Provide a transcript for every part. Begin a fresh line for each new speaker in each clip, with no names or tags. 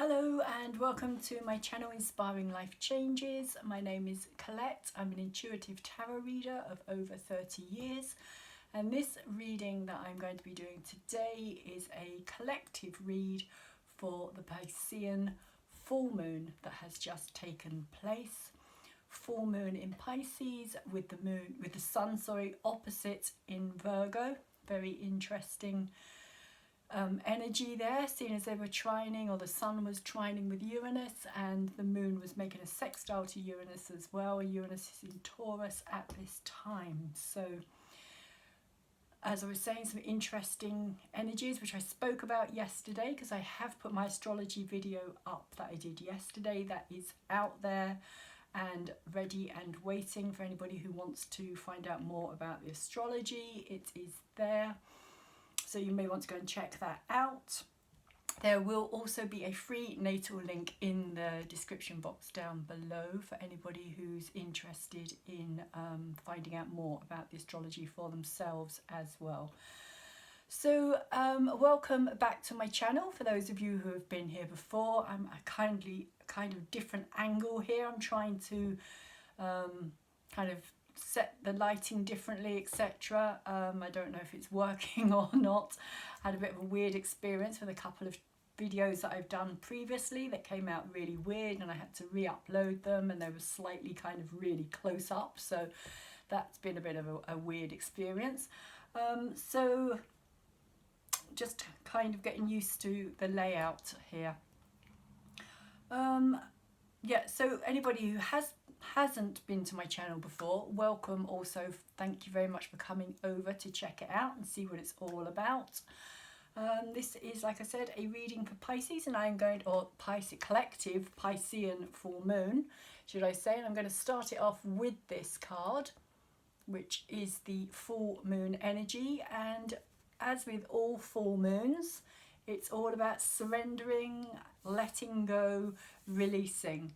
Hello and welcome to my channel Inspiring Life Changes. My name is Colette. I'm an intuitive tarot reader of over 30 years, and this reading that I'm going to be doing today is a collective read for the Piscean full moon that has just taken place. Full moon in Pisces with the sun opposite in Virgo. Very interesting energy there, seeing as they were trining, or the sun was trining with Uranus, and the moon was making a sextile to Uranus as well. Uranus is in Taurus at this time. So as I was saying, some interesting energies which I spoke about yesterday, because I have put my astrology video up that I did yesterday. That is out there and ready and waiting for anybody who wants to find out more about the astrology. It is there, so you may want to go and check that out. There will also be a free natal link in the description box down below for anybody who's interested in finding out more about the astrology for themselves as well. So welcome back to my channel. For those of you who have been here before, I'm a kind of different angle here. I'm trying to kind of set the lighting differently, etc. I don't know if it's working or not. I had a bit of a weird experience with a couple of videos that I've done previously that came out really weird, and I had to re-upload them, and they were slightly kind of really close up, so that's been a bit of a weird experience. So just kind of getting used to the layout here. Yeah, so anybody who hasn't been to my channel before, welcome. Also, thank you very much for coming over to check it out and see what it's all about. This is, like I said, a reading for Pisces, and I'm going, or Pisces collective Piscean full moon, should I say, and I'm going to start it off with this card, which is the full moon energy. And as with all full moons, it's all about surrendering, letting go, releasing.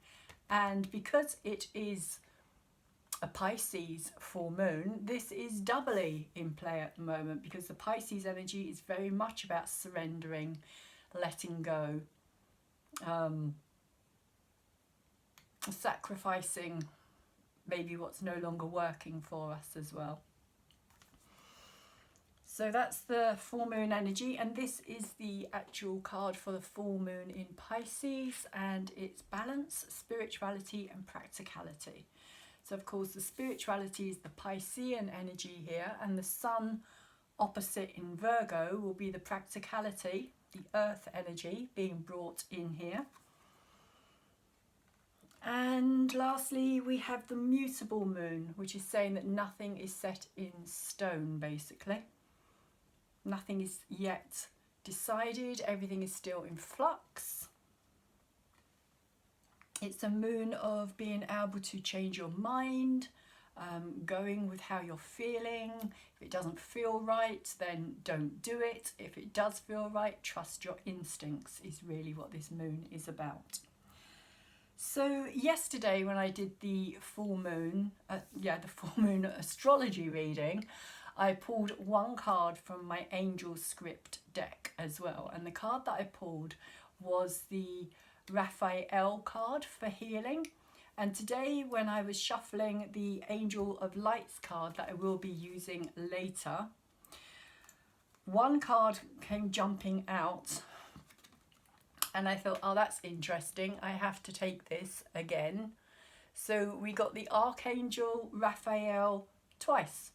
And because it is a Pisces full moon, this is doubly in play at the moment, because the Pisces energy is very much about surrendering, letting go, sacrificing maybe what's no longer working for us as well. So that's the full moon energy, and this is the actual card for the full moon in Pisces, and it's balance, spirituality and practicality. So of course the spirituality is the Piscean energy here, and the sun opposite in Virgo will be the practicality, the earth energy being brought in here. And lastly we have the mutable moon, which is saying that nothing is set in stone, basically. Nothing is yet decided, everything is still in flux. It's a moon of being able to change your mind, going with how you're feeling. If it doesn't feel right, then don't do it. If it does feel right, trust your instincts, is really what this moon is about. So yesterday when I did the full moon, the full moon astrology reading, I pulled one card from my Angel Script deck as well, and the card that I pulled was the Raphael card for healing. And today when I was shuffling the Angel of Lights card that I will be using later, one card came jumping out, and I thought, oh, that's interesting, I have to take this again. So we got the Archangel Raphael twice.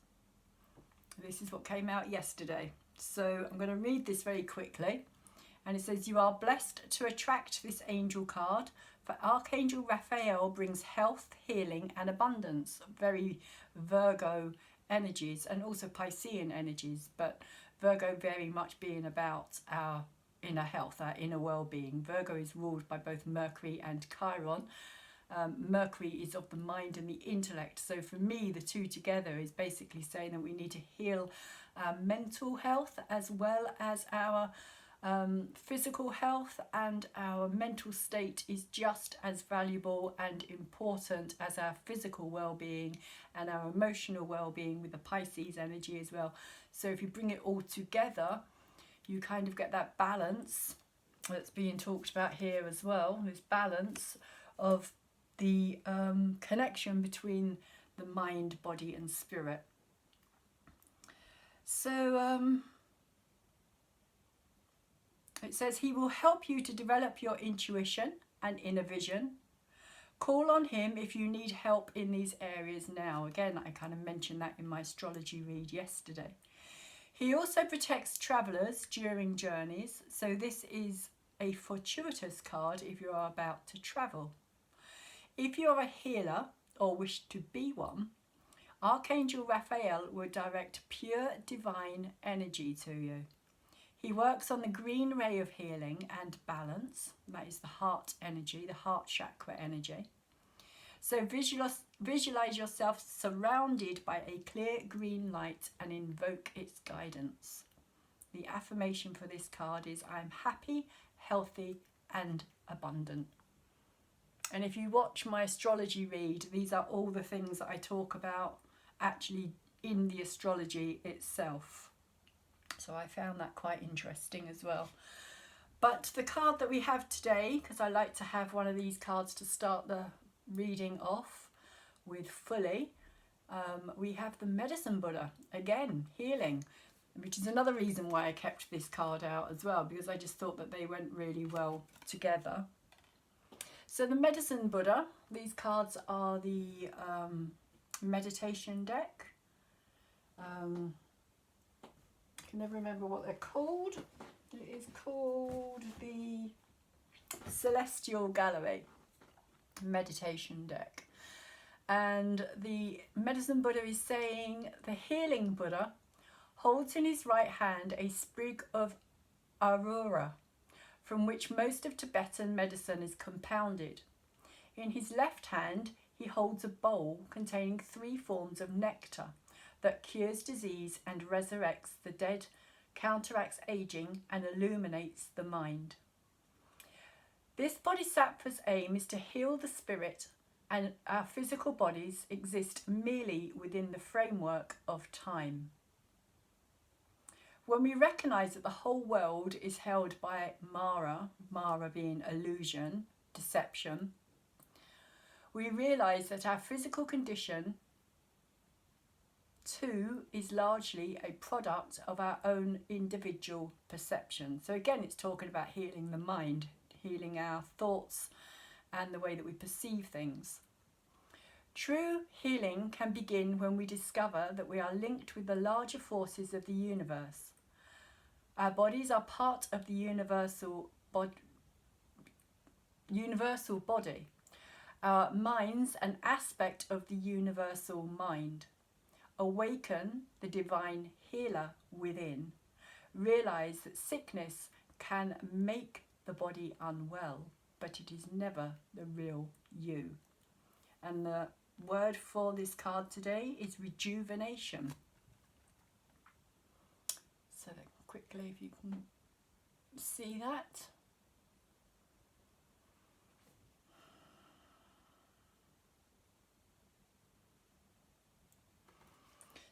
This is what came out yesterday. So I'm going to read this very quickly. And it says, you are blessed to attract this angel card, for Archangel Raphael brings health, healing and abundance. Very Virgo energies, and also Piscean energies, but Virgo very much being about our inner health, our inner well-being. Virgo is ruled by both Mercury and Chiron. Mercury is of the mind and the intellect, so for me the two together is basically saying that we need to heal our mental health as well as our physical health, and our mental state is just as valuable and important as our physical well-being and our emotional well-being, with the Pisces energy as well. So if you bring it all together, you kind of get that balance that's being talked about here as well, this balance of the connection between the mind, body and spirit. So it says he will help you to develop your intuition and inner vision. Call on him if you need help in these areas now. Again, I kind of mentioned that in my astrology read yesterday. He also protects travellers during journeys, so this is a fortuitous card if you are about to travel. If you are a healer or wish to be one, Archangel Raphael will direct pure divine energy to you. He works on the green ray of healing and balance. That is the heart energy, the heart chakra energy. So visualize yourself surrounded by a clear green light and invoke its guidance. The affirmation for this card is, I am happy, healthy and abundant. And if you watch my astrology read, these are all the things that I talk about actually in the astrology itself. So I found that quite interesting as well. But the card that we have today, because I like to have one of these cards to start the reading off with fully, we have the Medicine Buddha, again, healing, which is another reason why I kept this card out as well, because I just thought that they went really well together. So the Medicine Buddha, these cards are the meditation deck. I can never remember what they're called. It is called the Celestial Gallery meditation deck. And the Medicine Buddha is saying the healing Buddha holds in his right hand a sprig of aurora, from which most of Tibetan medicine is compounded. In his left hand, he holds a bowl containing 3 forms of nectar that cures disease and resurrects the dead, counteracts aging and illuminates the mind. This bodhisattva's aim is to heal the spirit, and our physical bodies exist merely within the framework of time. When we recognise that the whole world is held by Mara, Mara being illusion, deception, we realise that our physical condition too is largely a product of our own individual perception. So again, it's talking about healing the mind, healing our thoughts and the way that we perceive things. True healing can begin when we discover that we are linked with the larger forces of the universe. Our bodies are part of the universal body. Our minds an aspect of the universal mind. Awaken the divine healer within. Realise that sickness can make the body unwell, but it is never the real you. And the word for this card today is rejuvenation. So quickly, if you can see that.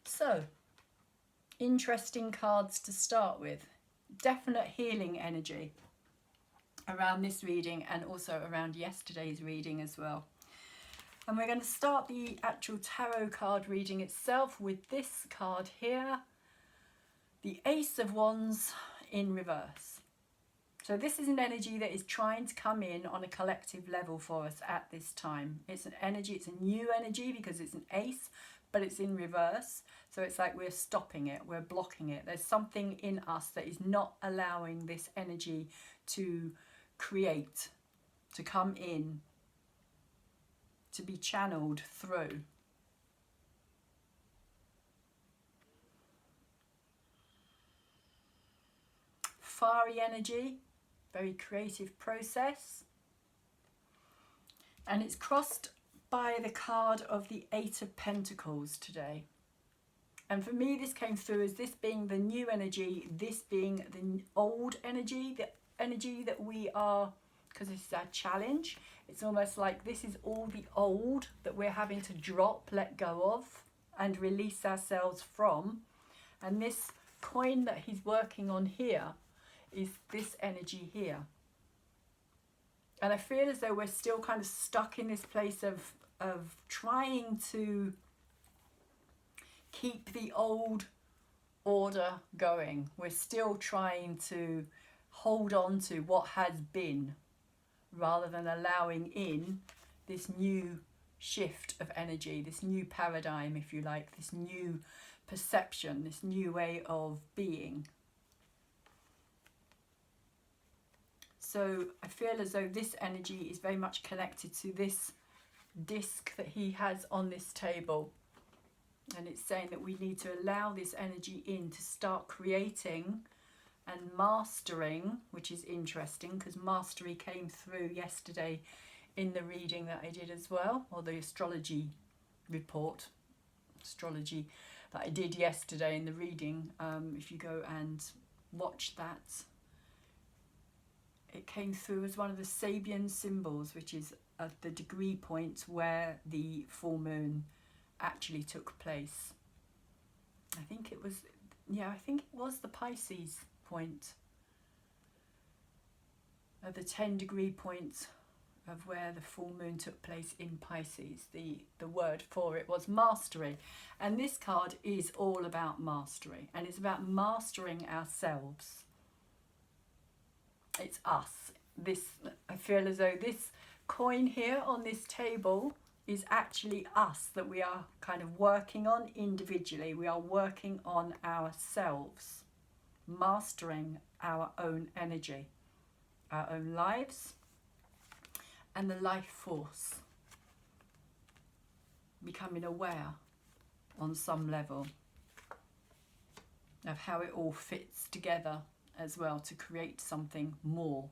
So, interesting cards to start with. Definite healing energy around this reading and also around yesterday's reading as well. And we're going to start the actual tarot card reading itself with this card here, the Ace of Wands in reverse. So this is an energy that is trying to come in on a collective level for us at this time. It's an energy, it's a new energy because it's an ace, but it's in reverse. So it's like we're stopping it, we're blocking it. There's something in us that is not allowing this energy to create, to come in, to be channeled through. Fiery energy, very creative process. And it's crossed by the card of the Eight of Pentacles today. And for me, this came through as this being the new energy, this being the old energy, the energy that we are, because this is our challenge. It's almost like this is all the old that we're having to drop, let go of, and release ourselves from. And this coin that he's working on here is this energy here. And I feel as though we're still kind of stuck in this place of trying to keep the old order going. We're still trying to hold on to what has been rather than allowing in this new shift of energy, this new paradigm, if you like, this new perception, this new way of being. So I feel as though this energy is very much connected to this disc that he has on this table. And it's saying that we need to allow this energy in to start creating and mastering, which is interesting because mastery came through yesterday in the reading that I did as well, or the astrology report, astrology that I did yesterday in the reading. If you go and watch that, it came through as one of the Sabian symbols, which is at the degree point where the full moon actually took place. I think it was, yeah, I think it was the Pisces point, the 10-degree point of where the full moon took place in Pisces. The word for it was mastery. And this card is all about mastery, and it's about mastering ourselves. It's us. This, I feel as though this coin here on this table is actually us, that we are kind of working on individually. We are working on ourselves, mastering our own energy, our own lives, and the life force. Becoming aware on some level of how it all fits together as well to create something more.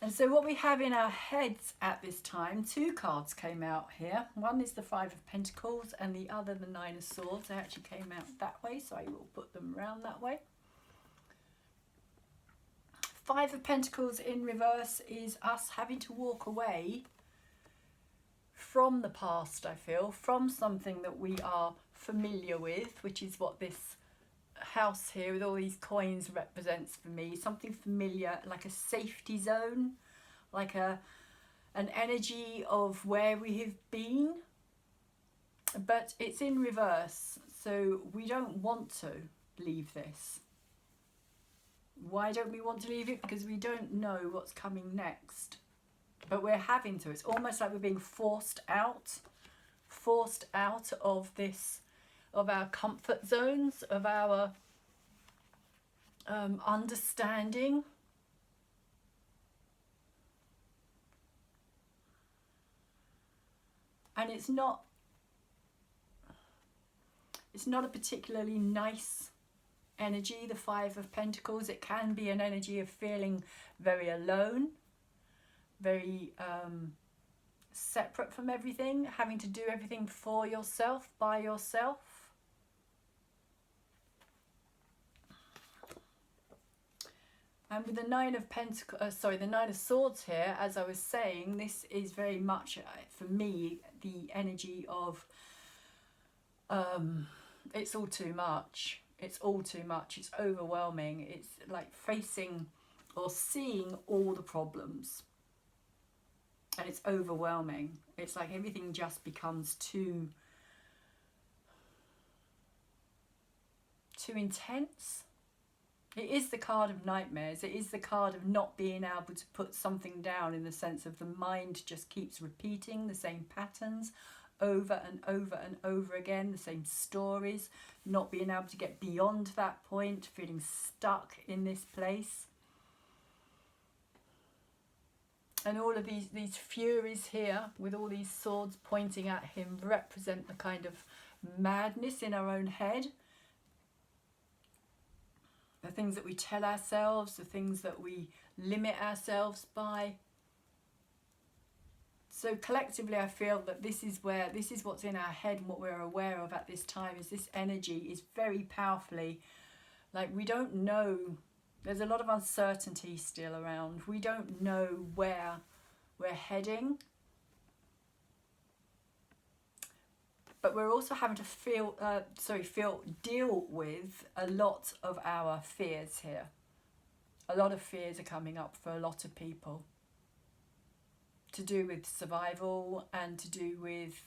And so what we have in our heads at this time, two cards came out here. One is the Five of Pentacles and the other the Nine of Swords. They actually came out that way, so I will put them around that way. Five of Pentacles in reverse is us having to walk away from the past, I feel, from something that we are familiar with, which is what this house here with all these coins represents for me. Something familiar, like a safety zone, like an energy of where we have been, but it's in reverse, so we don't want to leave this. Why don't we want to leave it? Because we don't know what's coming next, but we're having to. It's almost like we're being forced out of this, of our comfort zones, of our understanding. And it's not a particularly nice energy, the Five of Pentacles. It can be an energy of feeling very alone, very separate from everything, having to do everything for yourself, by yourself. And with the Nine of Pentacles, the Nine of Swords here, as I was saying, this is very much, for me, the energy of it's all too much. It's all too much. It's overwhelming. It's like facing or seeing all the problems. And it's overwhelming. It's like everything just becomes too intense. It is the card of nightmares. It is the card of not being able to put something down, in the sense of the mind just keeps repeating the same patterns over and over and over again, the same stories, not being able to get beyond that point, feeling stuck in this place. And all of these furies here, with all these swords pointing at him, represent the kind of madness in our own head. The things that we tell ourselves, the things that we limit ourselves by. So collectively, I feel that this is what's in our head, and what we're aware of at this time is this energy is very powerfully, like, we don't know, there's a lot of uncertainty still around. We don't know where we're heading. But we're also having to deal with a lot of our fears here. A lot of fears are coming up for a lot of people. to do with survival and to do with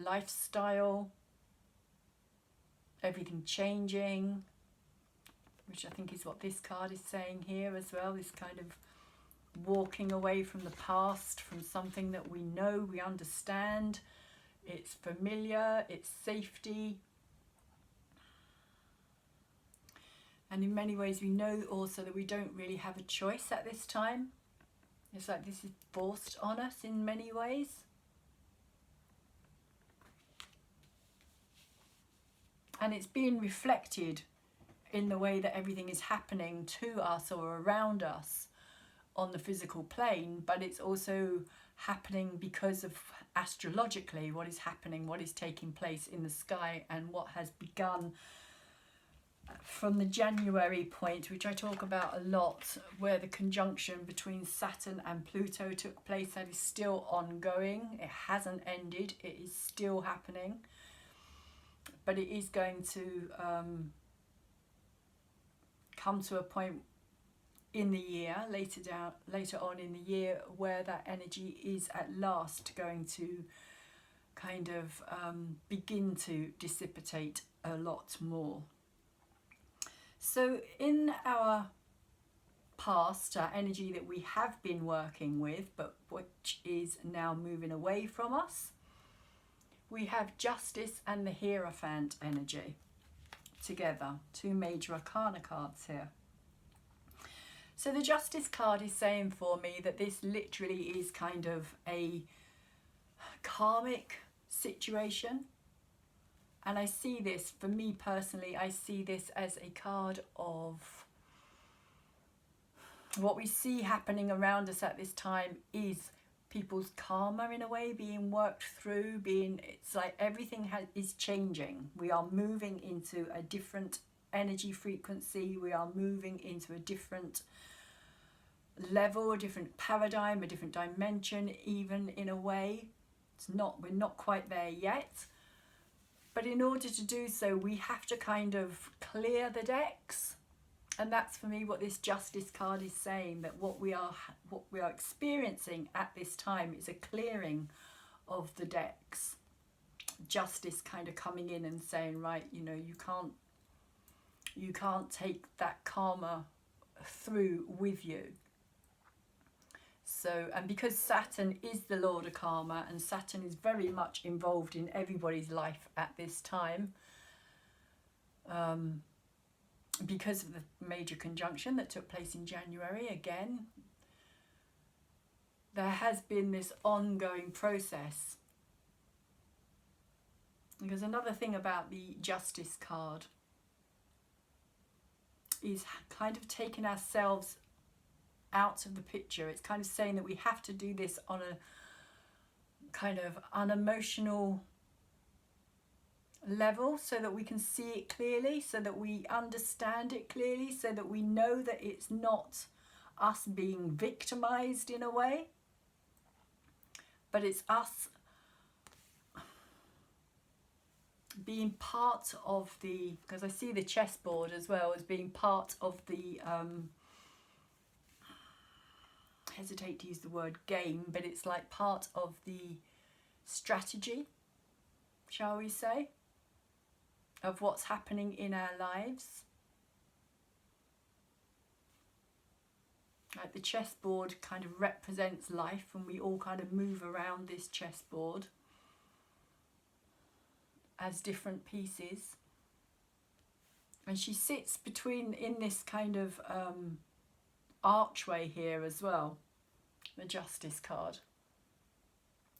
lifestyle, everything changing, which I think is what this card is saying here as well, this kind of walking away from the past, from something that we know, we understand, it's familiar, it's safety. And in many ways we know also that we don't really have a choice at this time. It's like this is forced on us in many ways. And it's being reflected in the way that everything is happening to us or around us on the physical plane, but it's also happening because of astrologically what is happening, what is taking place in the sky, and what has begun from the January point, which I talk about a lot, where the conjunction between Saturn and Pluto took place. That is still ongoing. It hasn't ended. It is still happening. But it is going to come to a point in the year, later on in the year, where that energy is at last going to kind of begin to dissipate a lot more. So in our past, our energy that we have been working with, but which is now moving away from us, we have Justice and the Hierophant energy together, two major arcana cards here. So the Justice card is saying for me that this literally is kind of a karmic situation. And I see this, for me personally, I see this as a card of what we see happening around us at this time is people's karma in a way being worked through, it's like everything is changing. We are moving into a different energy frequency. We are moving into a different level, a different paradigm, a different dimension, even in a way. We're not quite there yet. But in order to do so, we have to kind of clear the decks. And that's for me what this Justice card is saying, that what we are experiencing at this time is a clearing of the decks. Justice kind of coming in and saying, right, you know, you can't take that karma through with you. So, and because Saturn is the Lord of Karma, and Saturn is very much involved in everybody's life at this time, because of the major conjunction that took place in January, again, there has been this ongoing process. Because another thing about the Justice card is kind of taking ourselves out of the picture. It's kind of saying that we have to do this on a kind of unemotional level, so that we can see it clearly, so that we understand it clearly, so that we know that it's not us being victimized in a way, but it's us being part of the, because I see the chessboard as well as being part of the hesitate to use the word game, but it's like part of the strategy, shall we say, of what's happening in our lives. Like the chessboard kind of represents life, and we all kind of move around this chessboard as different pieces. And she sits in this kind of archway here as well, the Justice card.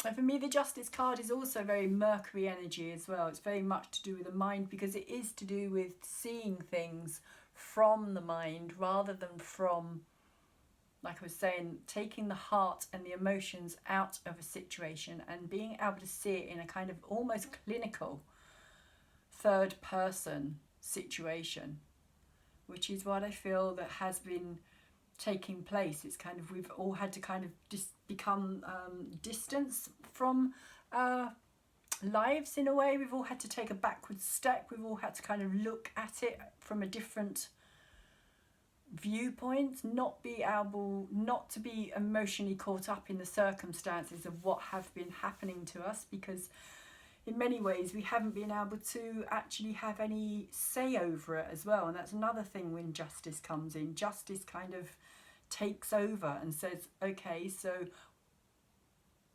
And for me, the Justice card is also very Mercury energy as well. It's very much to do with the mind, because it is to do with seeing things from the mind rather than from, like I was saying, taking the heart and the emotions out of a situation and being able to see it in a kind of almost clinical third person situation, which is what I feel that has been taking place. It's kind of, we've all had to kind of become distance from our lives in a way. We've all had to take a backward step. We've all had to kind of look at it from a different viewpoint, not to be emotionally caught up in the circumstances of what have been happening to us, because in many ways we haven't been able to actually have any say over it as well. And that's another thing when justice comes in. Justice kind of takes over and says, okay, so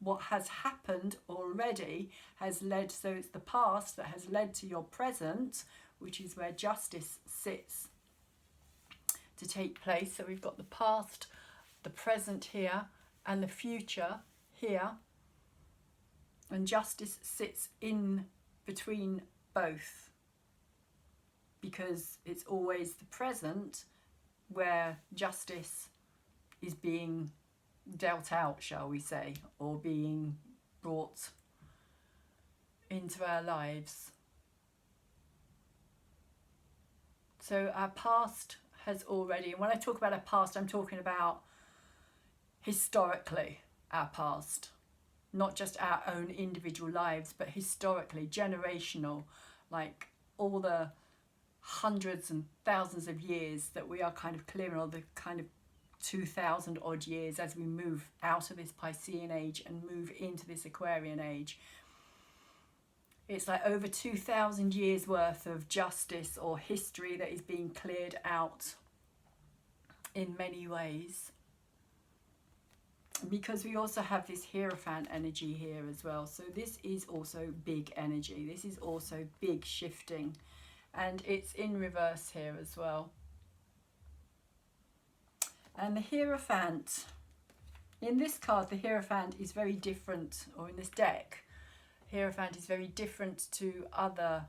what has happened already has led, so it's the past that has led to your present, which is where justice sits to take place. So we've got the past, the present here, and the future here. And justice sits in between both, because it's always the present where justice is being dealt out, shall we say, or being brought into our lives. So our past has already, and when I talk about our past, I'm talking about historically our past. Not just our own individual lives, but historically, generational, like all the hundreds and thousands of years that we are kind of clearing, or the kind of 2,000 odd years as we move out of this Piscean age and move into this Aquarian age. It's like over 2,000 years worth of justice or history that is being cleared out in many ways. Because we also have this Hierophant energy here as well. So this is also big energy. This is also big shifting. And it's in reverse here as well. And the Hierophant, in this card, the Hierophant is very different, or in this deck, Hierophant is very different to other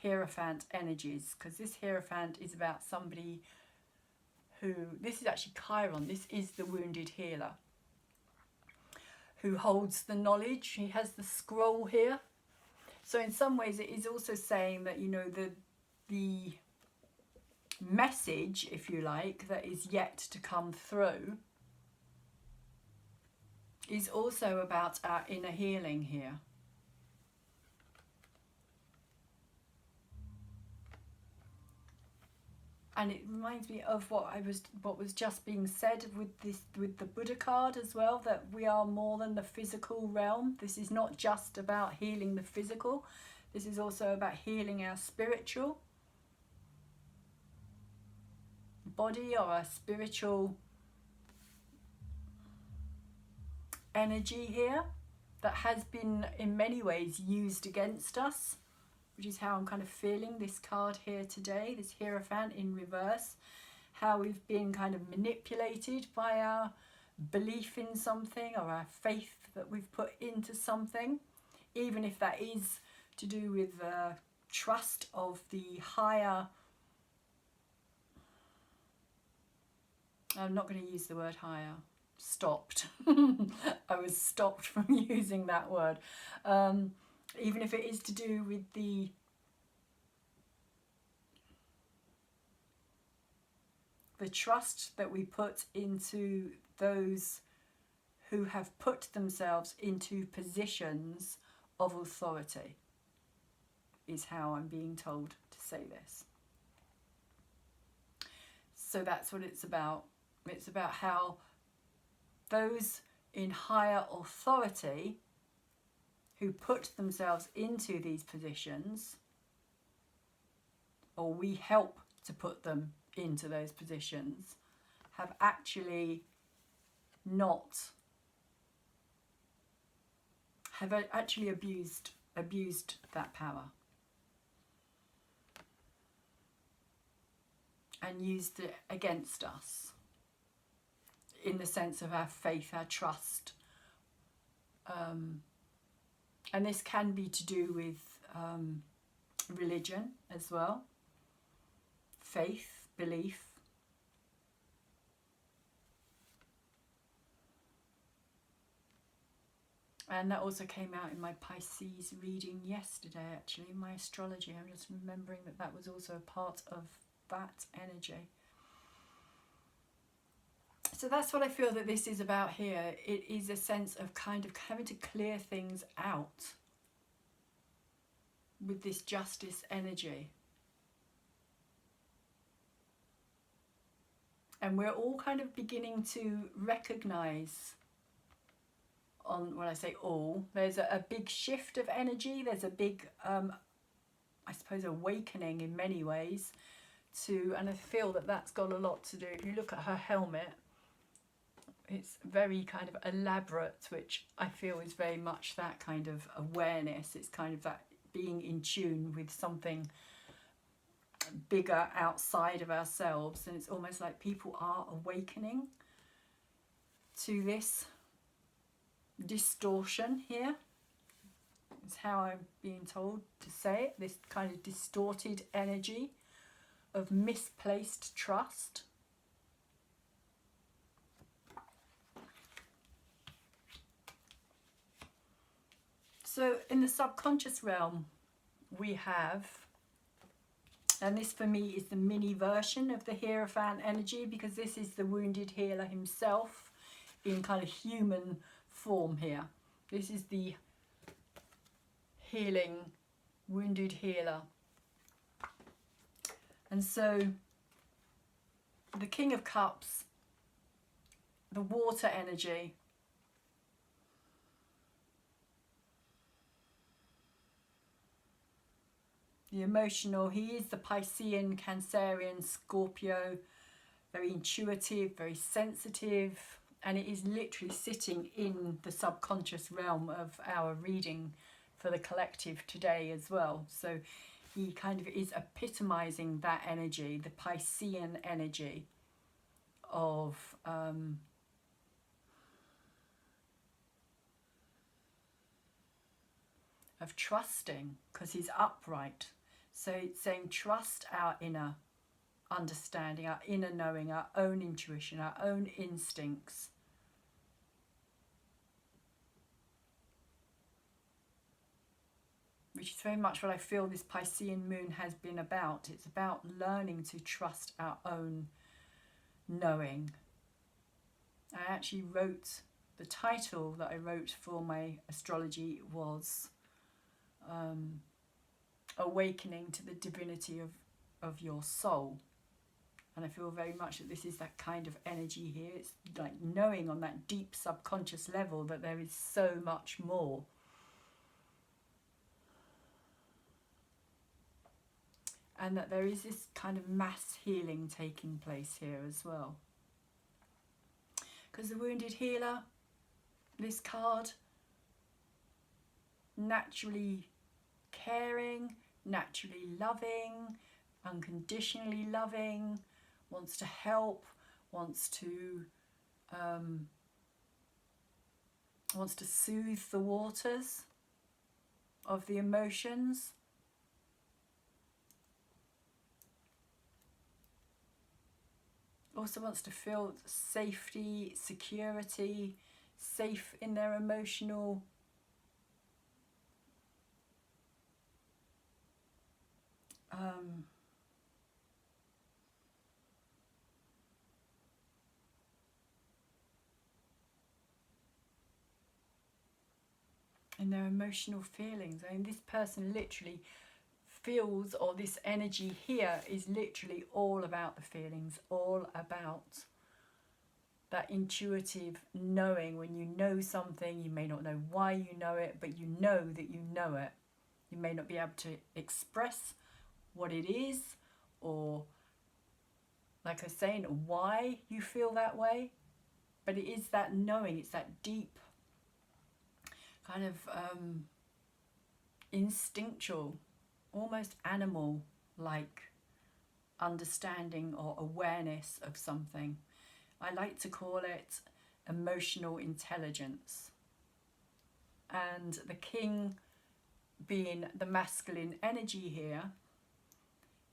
Hierophant energies. Because this Hierophant is about somebody who, this is actually Chiron, this is the wounded healer, who holds the knowledge. He has the scroll here. So in some ways it is also saying that, you know, the message, if you like, that is yet to come through is also about our inner healing here. And it reminds me of what was just being said with the Buddha card as well, that we are more than the physical realm. This is not just about healing the physical. This is also about healing our spiritual body, or our spiritual energy here that has been in many ways used against us, which is how I'm kind of feeling this card here today, this Hierophant in reverse. How we've been kind of manipulated by our belief in something, or our faith that we've put into something, even if that is to do with the trust of the higher. I'm not going to use the word higher. Stopped. I was stopped from using that word. Even if it is to do with the trust that we put into those who have put themselves into positions of authority, is how I'm being told to say this. So that's what it's about. It's about how those in higher authority who put themselves into these positions, or we help to put them into those positions, have actually abused that power and used it against us, in the sense of our faith, our trust. And this can be to do with religion as well, faith, belief. And that also came out in my Pisces reading yesterday, actually, in my astrology. I'm just remembering that that was also a part of that energy. So that's what I feel that this is about here. It is a sense of kind of having to clear things out with this justice energy. And we're all kind of beginning to recognize, on when I say all, there's a big shift of energy. There's a big, I suppose, awakening in many ways to, and I feel that that's got a lot to do. If you look at her helmet, it's very kind of elaborate, which I feel is very much that kind of awareness. It's kind of that being in tune with something bigger outside of ourselves, and it's almost like people are awakening to this distortion here. It's how I'm being told to say it, this kind of distorted energy of misplaced trust. So in the subconscious realm we have, and this for me is the mini version of the Hierophant energy, because this is the wounded healer himself in kind of human form here. This is the healing, wounded healer. And so the King of Cups, the water energy, the emotional, he is the Piscean, Cancerian, Scorpio, very intuitive, very sensitive, and it is literally sitting in the subconscious realm of our reading for the collective today as well. So he kind of is epitomizing that energy, the Piscean energy of trusting, because he's upright. So it's saying trust our inner understanding, our inner knowing, our own intuition, our own instincts. Which is very much what I feel this Piscean moon has been about. It's about learning to trust our own knowing. I actually wrote, the title that I wrote for my astrology was Awakening to the Divinity of Your Soul. And I feel very much that this is that kind of energy here. It's like knowing on that deep subconscious level that there is so much more. And that there is this kind of mass healing taking place here as well. Because the wounded healer, this card, naturally caring, naturally loving, unconditionally loving, wants to help, wants to soothe the waters of the emotions. Also wants to feel safety, security, safe in their emotional in their emotional feelings. I mean, this person literally feels, or this energy here is literally all about the feelings, all about that intuitive knowing. When you know something, you may not know why you know it, but you know that you know it. You may not be able to express what it is, or, like I was saying, why you feel that way, but it is that knowing. It's that deep kind of instinctual, almost animal-like understanding or awareness of something. I like to call it emotional intelligence. And the king, being the masculine energy here,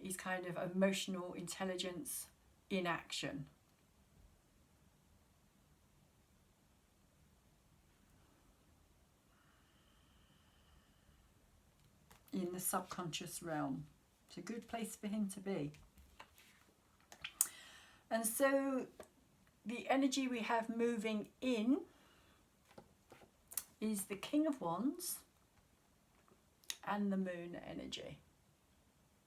is kind of emotional intelligence in action. In the subconscious realm. It's a good place for him to be. And so the energy we have moving in is the King of Wands and the Moon energy.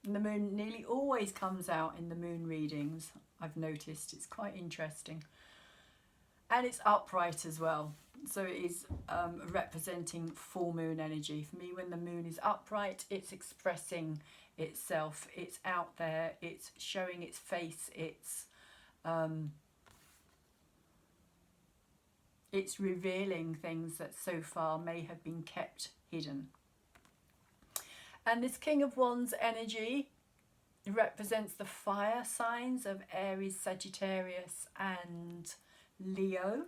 And the moon nearly always comes out in the moon readings, I've noticed. It's quite interesting. And it's upright as well. So it is representing full moon energy. For me, when the moon is upright, it's expressing itself. It's out there. It's showing its face. It's revealing things that so far may have been kept hidden. And this King of Wands energy represents the fire signs of Aries, Sagittarius and Leo.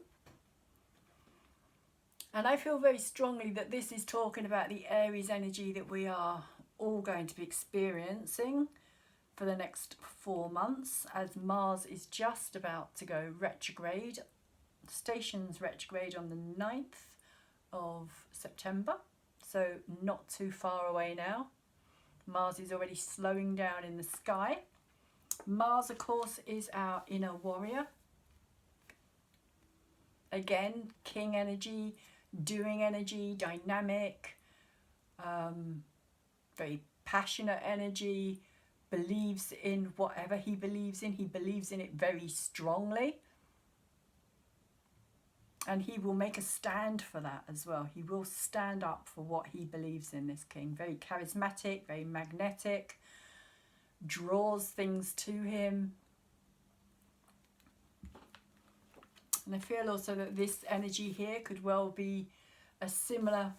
And I feel very strongly that this is talking about the Aries energy that we are all going to be experiencing for the next 4 months, as Mars is just about to go retrograde. Stations retrograde on the 9th of September, so not too far away now. Mars is already slowing down in the sky. Mars, of course, is our inner warrior. Again, king energy, doing energy, dynamic, very passionate energy, believes in whatever he believes in. He believes in it very strongly. And he will make a stand for that as well. He will stand up for what he believes in, this king. Very charismatic, very magnetic, draws things to him. And I feel also that this energy here could well be a similar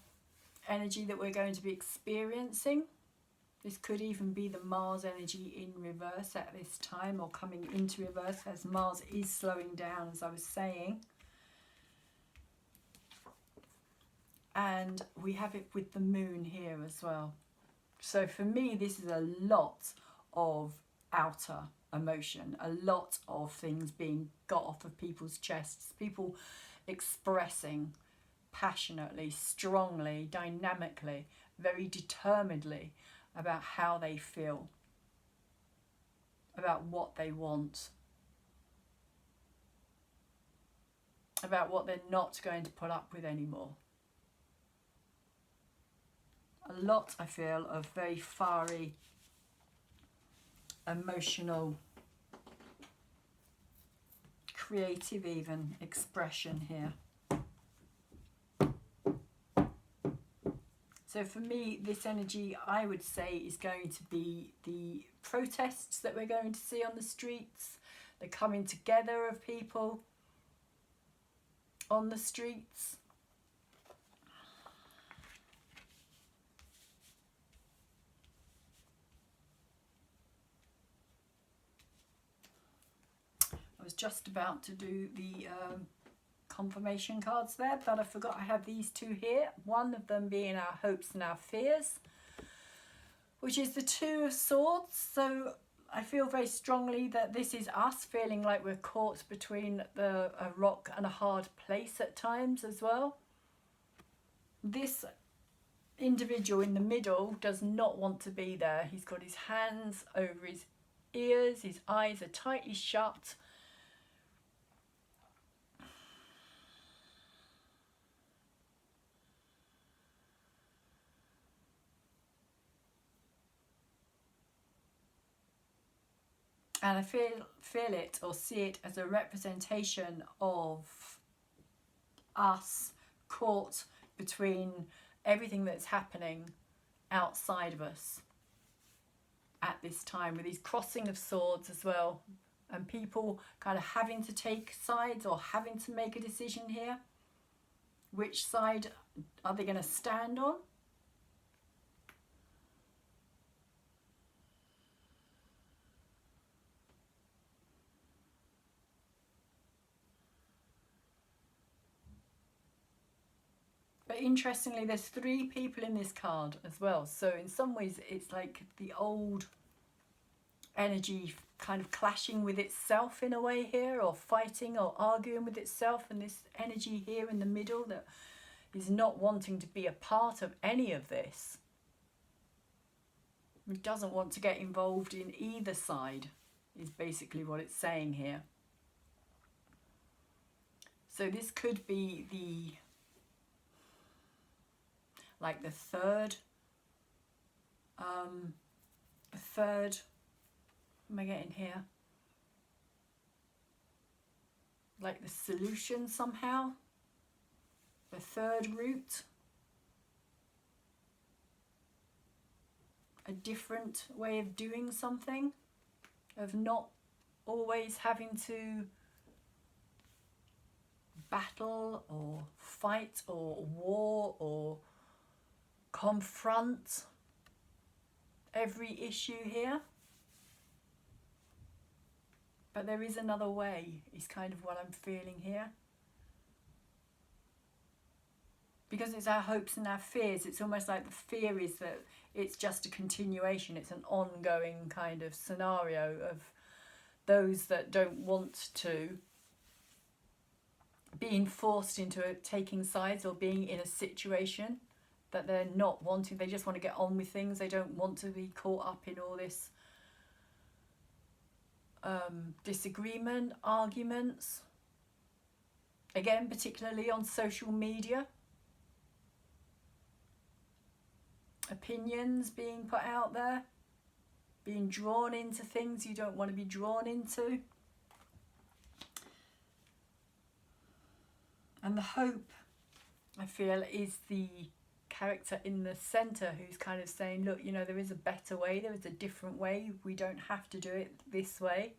energy that we're going to be experiencing. This could even be the Mars energy in reverse at this time, or coming into reverse, as Mars is slowing down, as I was saying. And we have it with the moon here as well. So for me, this is a lot of outer emotion, a lot of things being got off of people's chests, people expressing passionately, strongly, dynamically, very determinedly about how they feel, about what they want, about what they're not going to put up with anymore. A lot, I feel, of very fiery, emotional, creative even expression here. So for me, this energy, I would say, is going to be the protests that we're going to see on the streets, the coming together of people on the streets. I was just about to do the confirmation cards there, but I forgot I have these two here. One of them being our hopes and our fears, which is the Two of Swords. So I feel very strongly that this is us feeling like we're caught between a rock and a hard place at times as well. This individual in the middle does not want to be there. He's got his hands over his ears, his eyes are tightly shut. And I feel it or see it as a representation of us caught between everything that's happening outside of us at this time, with these crossing of swords as well, and people kind of having to take sides or having to make a decision here. Which side are they going to stand on? But interestingly, there's 3 people in this card as well. So in some ways, it's like the old energy kind of clashing with itself in a way here, or fighting or arguing with itself. And this energy here in the middle that is not wanting to be a part of any of this. It doesn't want to get involved in either side, is basically what it's saying here. So this could be the like the third The third, what am I getting here? Like the solution somehow. The third route. A different way of doing something. Of not always having to battle or fight or war or confront every issue here. But there is another way, is kind of what I'm feeling here. Because it's our hopes and our fears, it's almost like the fear is that it's just a continuation, it's an ongoing kind of scenario of those that don't want to, being forced into taking sides or being in a situation that they're not wanting. They just want to get on with things. They don't want to be caught up in all this disagreement, arguments. Again, particularly on social media. Opinions being put out there. Being drawn into things you don't want to be drawn into. And the hope, I feel, is the character in the centre who's kind of saying, look, you know, there is a better way, there is a different way, we don't have to do it this way.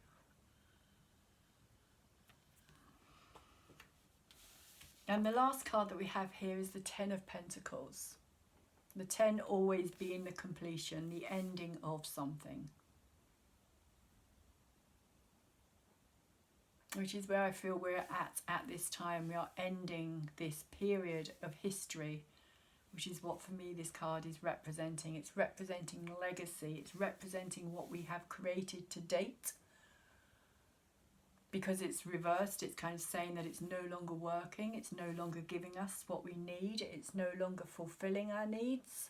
And the last card that we have here is the Ten of Pentacles. The 10 always being the completion, the ending of something. Which is where I feel we're at this time. We are ending this period of history, which is what for me this card is representing. It's representing legacy. It's representing what we have created to date. Because it's reversed, it's kind of saying that it's no longer working. It's no longer giving us what we need. It's no longer fulfilling our needs.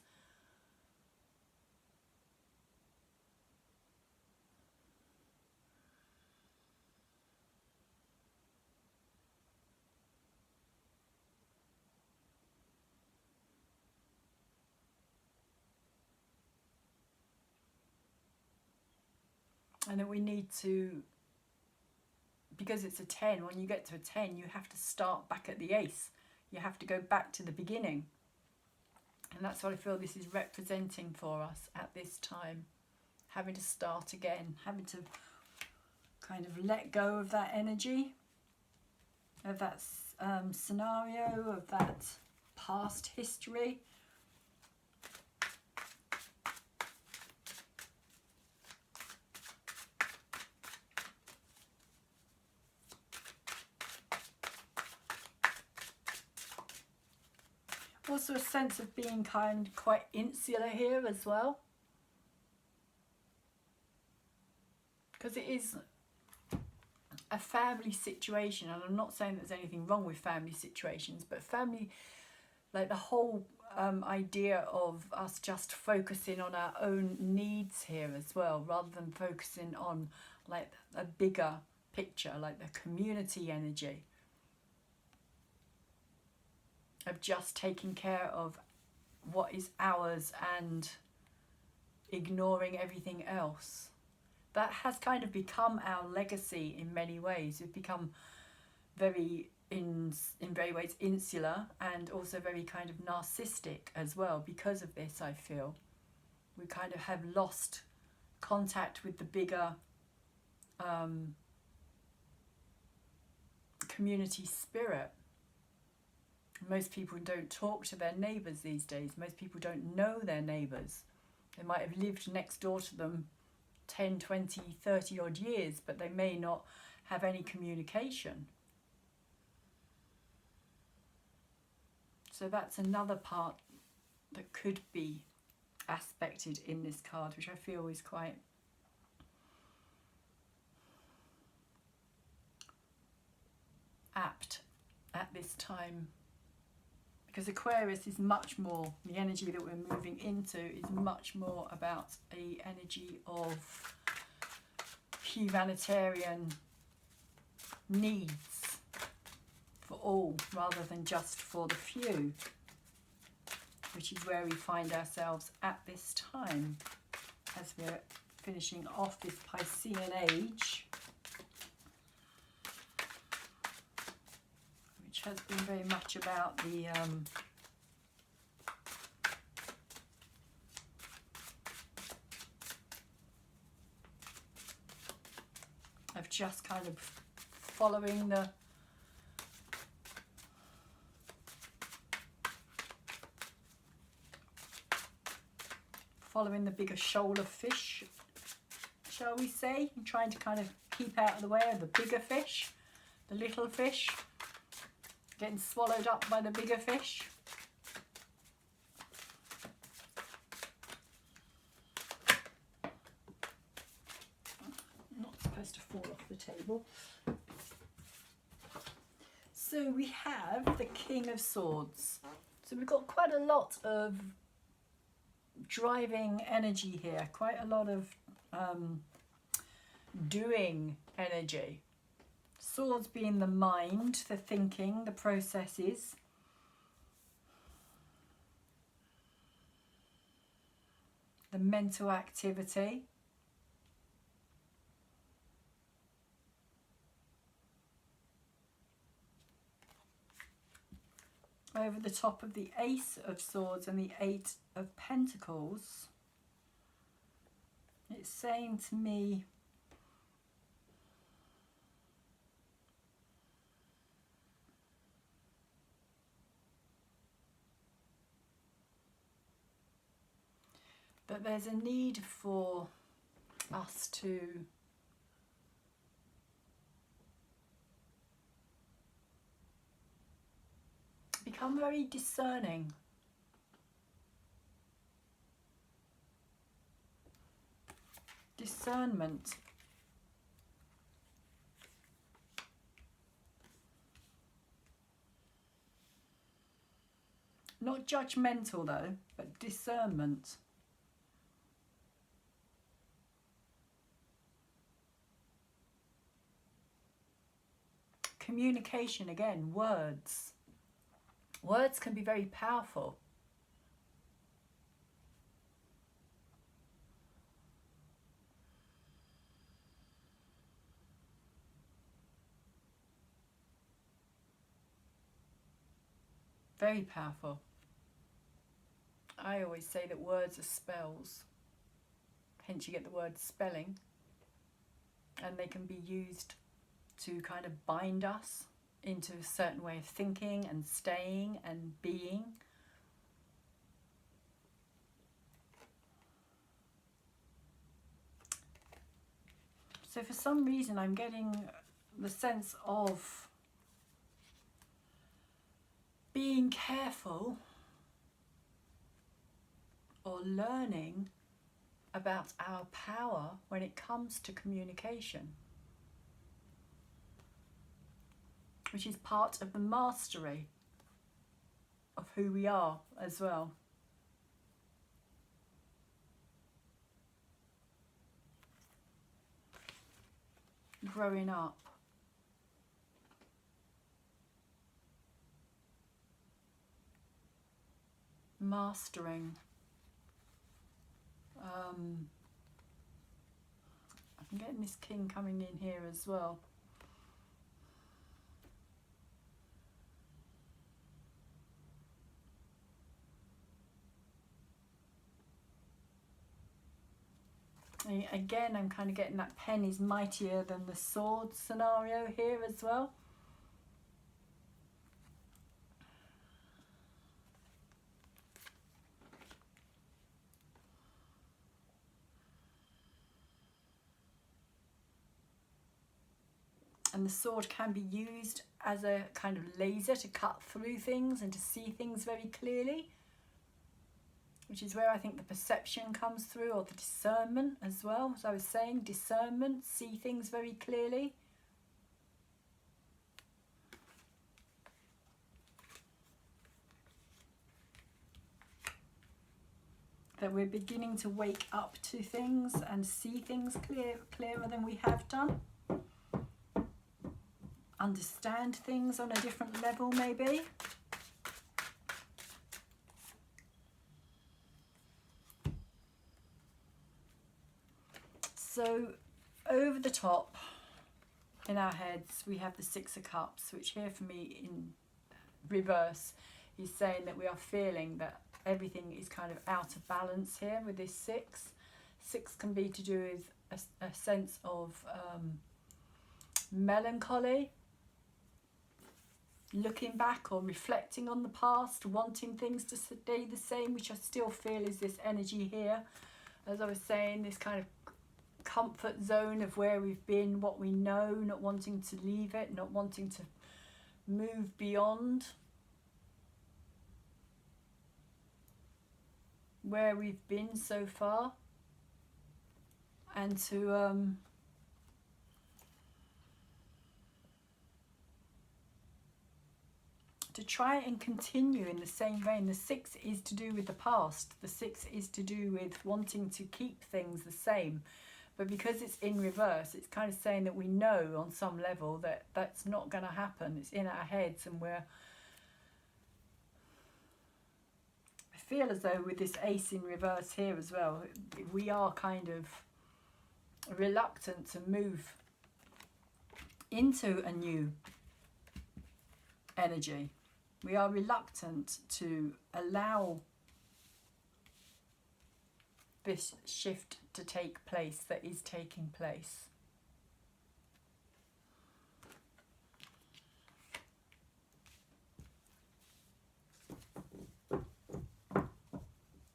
And then we need to, because it's a 10, when you get to a 10, you have to start back at the ace. You have to go back to the beginning. And that's what I feel this is representing for us at this time. Having to start again, having to kind of let go of that energy, of that scenario, of that past history. Also a sense of being quite insular here as well. Because it is a family situation, and I'm not saying there's anything wrong with family situations, but family, like the whole idea of us just focusing on our own needs here as well, rather than focusing on like a bigger picture, like the community energy. Of just taking care of what is ours and ignoring everything else. That has kind of become our legacy in many ways. We've become very, in very ways, insular and also very kind of narcissistic as well because of this, I feel. We kind of have lost contact with the bigger community spirit. Most people don't talk to their neighbours these days. Most people don't know their neighbours. They might have lived next door to them 10, 20, 30 odd years, but they may not have any communication. So that's another part that could be aspected in this card, which I feel is quite apt at this time. Because Aquarius is much more, the energy that we're moving into is much more about a energy of humanitarian needs for all, rather than just for the few, which is where we find ourselves at this time. as we're finishing off this Piscean age, which has been very much about the of just kind of following the bigger shoal of fish, shall we say, and trying to kind of keep out of the way of the bigger fish, the little fish getting swallowed up by the bigger fish. Not supposed to fall off the table. So we have the King of Swords. So we've got quite a lot of driving energy here, quite a lot of doing energy. Swords being the mind, the thinking, the processes. The mental activity. Over the top of the Ace of Swords and the Eight of Pentacles, it's saying to me that there's a need for us to become very discerning. Discernment. Not judgmental though, but discernment. Communication again, words. Words can be very powerful. Very powerful. I always say that words are spells. Hence you get the word spelling. And they can be used to kind of bind us into a certain way of thinking and staying and being. So for some reason I'm getting the sense of being careful or learning about our power when it comes to communication, which is part of the mastery of who we are as well. Growing up. Mastering. I'm getting this king coming in here as well. Again, I'm kind of getting that pen is mightier than the sword scenario here as well. And the sword can be used as a kind of laser to cut through things and to see things very clearly, which is where I think the perception comes through, or the discernment as well. As I was saying, discernment, see things very clearly. That we're beginning to wake up to things and see things clearer than we have done. Understand things on a different level maybe. So over the top in our heads we have the Six of Cups, which here for me in reverse is saying that we are feeling that everything is kind of out of balance here with this six. Six can be to do with a sense of melancholy, looking back or reflecting on the past, wanting things to stay the same, which I still feel is this energy here. As I was saying, this kind of comfort zone of where we've been, what we know, not wanting to leave it, not wanting to move beyond where we've been so far, and to try and continue in the same vein. The six is to do with the past. The six is to do with wanting to keep things the same. But because it's in reverse, it's kind of saying that we know on some level that that's not going to happen. It's in our heads, and I feel as though with this ace in reverse here as well, we are kind of reluctant to move into a new energy. We are reluctant to allow this shift to take place that is taking place.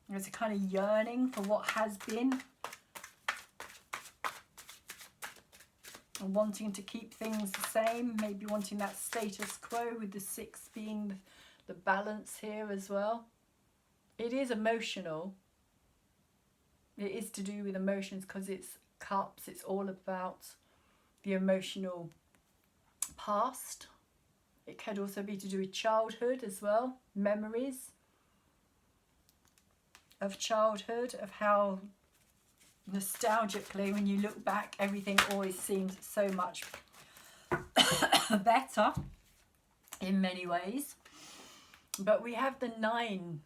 There's a kind of yearning for what has been, and wanting to keep things the same, maybe wanting that status quo, with the six being the balance here as well. It is emotional. It is to do with emotions because it's cups. It's all about the emotional past. It could also be to do with childhood as well, memories of childhood, of how nostalgically when you look back everything always seems so much better in many ways. But we have the nine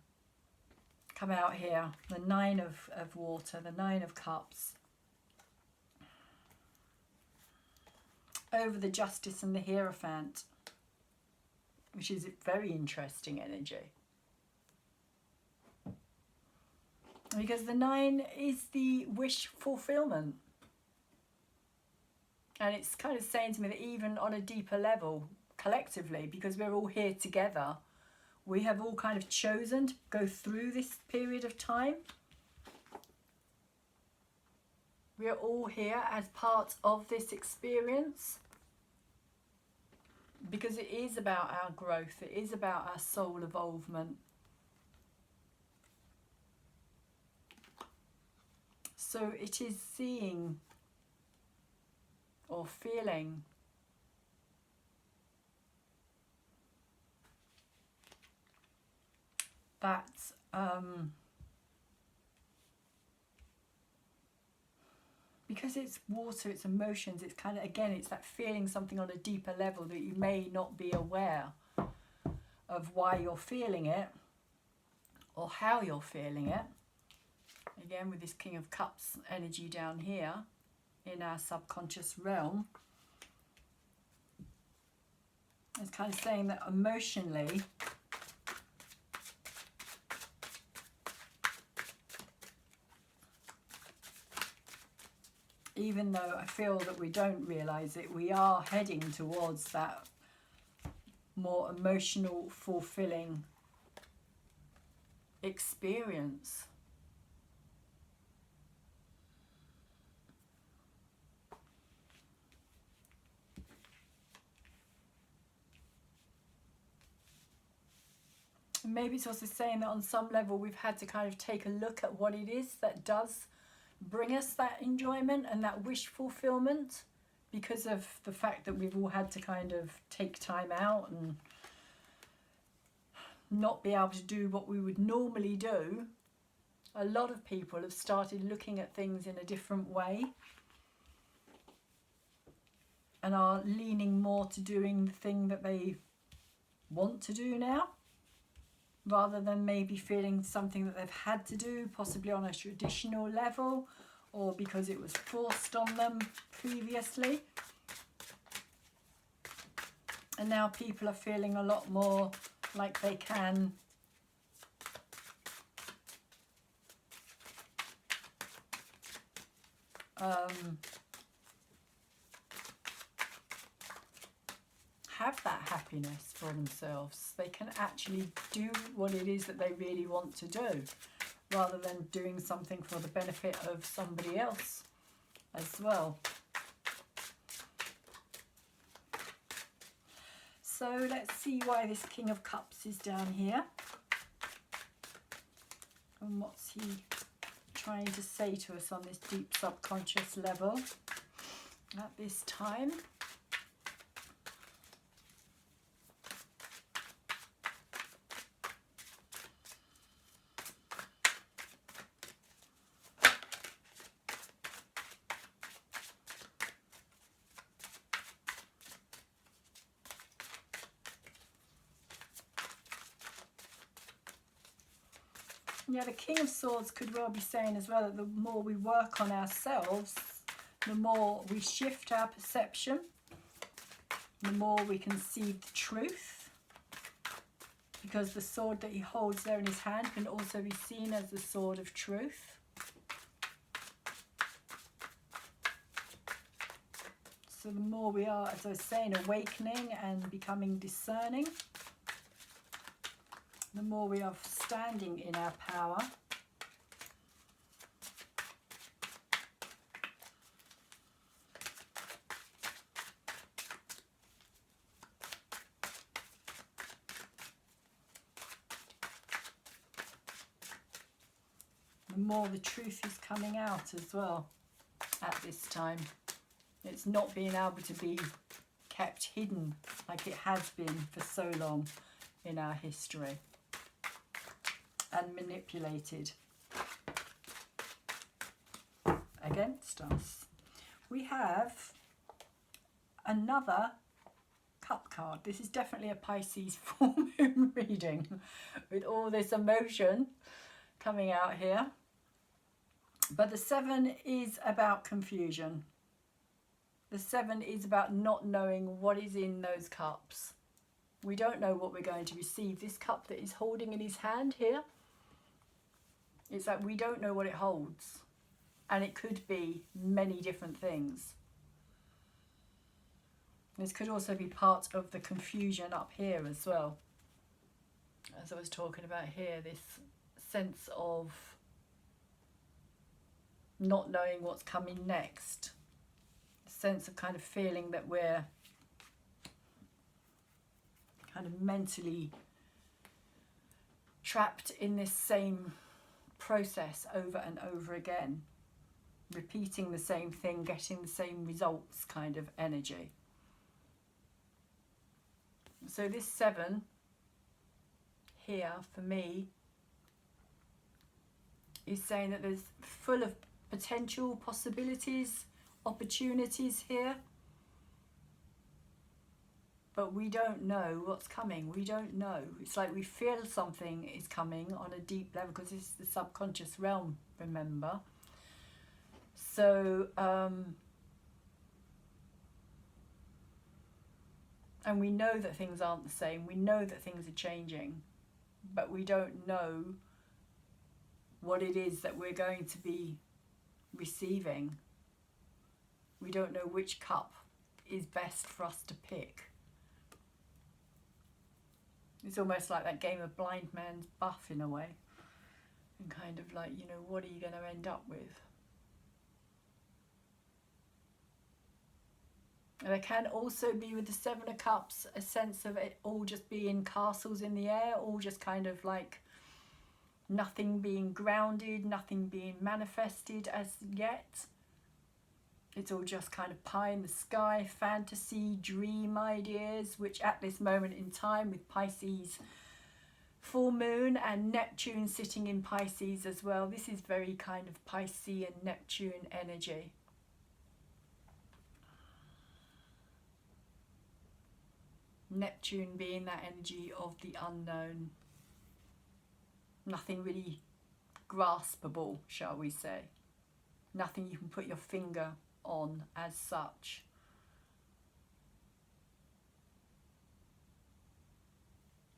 come out here, the nine of water, the nine of cups, over the Justice and the Hierophant, which is a very interesting energy. Because the nine is the wish fulfillment. And it's kind of saying to me that even on a deeper level, collectively, because we're all here together, we have all kind of chosen to go through this period of time. We are all here as part of this experience. Because it is about our growth, it is about our soul evolvement. So it is seeing or feeling that because it's water, it's emotions, it's kind of, again, it's that feeling something on a deeper level that you may not be aware of why you're feeling it or how you're feeling it. Again, with this King of Cups energy down here in our subconscious realm, it's kind of saying that emotionally even though I feel that we don't realise it, we are heading towards that more emotional, fulfilling experience. Maybe it's also saying that on some level we've had to kind of take a look at what it is that does bring us that enjoyment and that wish fulfillment, because of the fact that we've all had to kind of take time out and not be able to do what we would normally do. A lot of people have started looking at things in a different way and are leaning more to doing the thing that they want to do now, rather than maybe feeling something that they've had to do, possibly on a traditional level, or because it was forced on them previously. And now people are feeling a lot more like they can have that happiness for themselves. They can actually do what it is that they really want to do, rather than doing something for the benefit of somebody else as well. So let's see why this King of Cups is down here. And what's he trying to say to us on this deep subconscious level at this time. Yeah, the King of Swords could well be saying as well that the more we work on ourselves, the more we shift our perception, the more we can see the truth. Because the sword that he holds there in his hand can also be seen as the sword of truth. So the more we are, as I was saying, awakening and becoming discerning, the more we are standing in our power. The more the truth is coming out as well at this time. It's not being able to be kept hidden like it has been for so long in our history, and manipulated against us. We have another cup card. This is definitely a Pisces full moon reading with all this emotion coming out here. But the 7 is about confusion. The 7 is about not knowing what is in those cups. We don't know what we're going to receive. This cup that he's holding in his hand here, it's like we don't know what it holds. And it could be many different things. This could also be part of the confusion up here as well. As I was talking about here, this sense of not knowing what's coming next. A sense of kind of feeling that we're kind of mentally trapped in this same process over and over again, repeating the same thing, getting the same results kind of energy. So this 7 here for me is saying that there's full of potential possibilities, opportunities here, but we don't know what's coming. We don't know. It's like we feel something is coming on a deep level because it's the subconscious realm, remember. So, and we know that things aren't the same. We know that things are changing, but we don't know what it is that we're going to be receiving. We don't know which cup is best for us to pick. It's almost like that game of blind man's buff in a way. And kind of like, you know, what are you going to end up with? And there can also be with the 7 of Cups a sense of it all just being castles in the air, all just kind of like nothing being grounded, nothing being manifested as yet. It's all just kind of pie in the sky, fantasy, dream ideas, which at this moment in time with Pisces full moon and Neptune sitting in Pisces as well, this is very kind of Piscean Neptune energy. Neptune being that energy of the unknown. Nothing really graspable, shall we say. nothing you can put your finger on as such.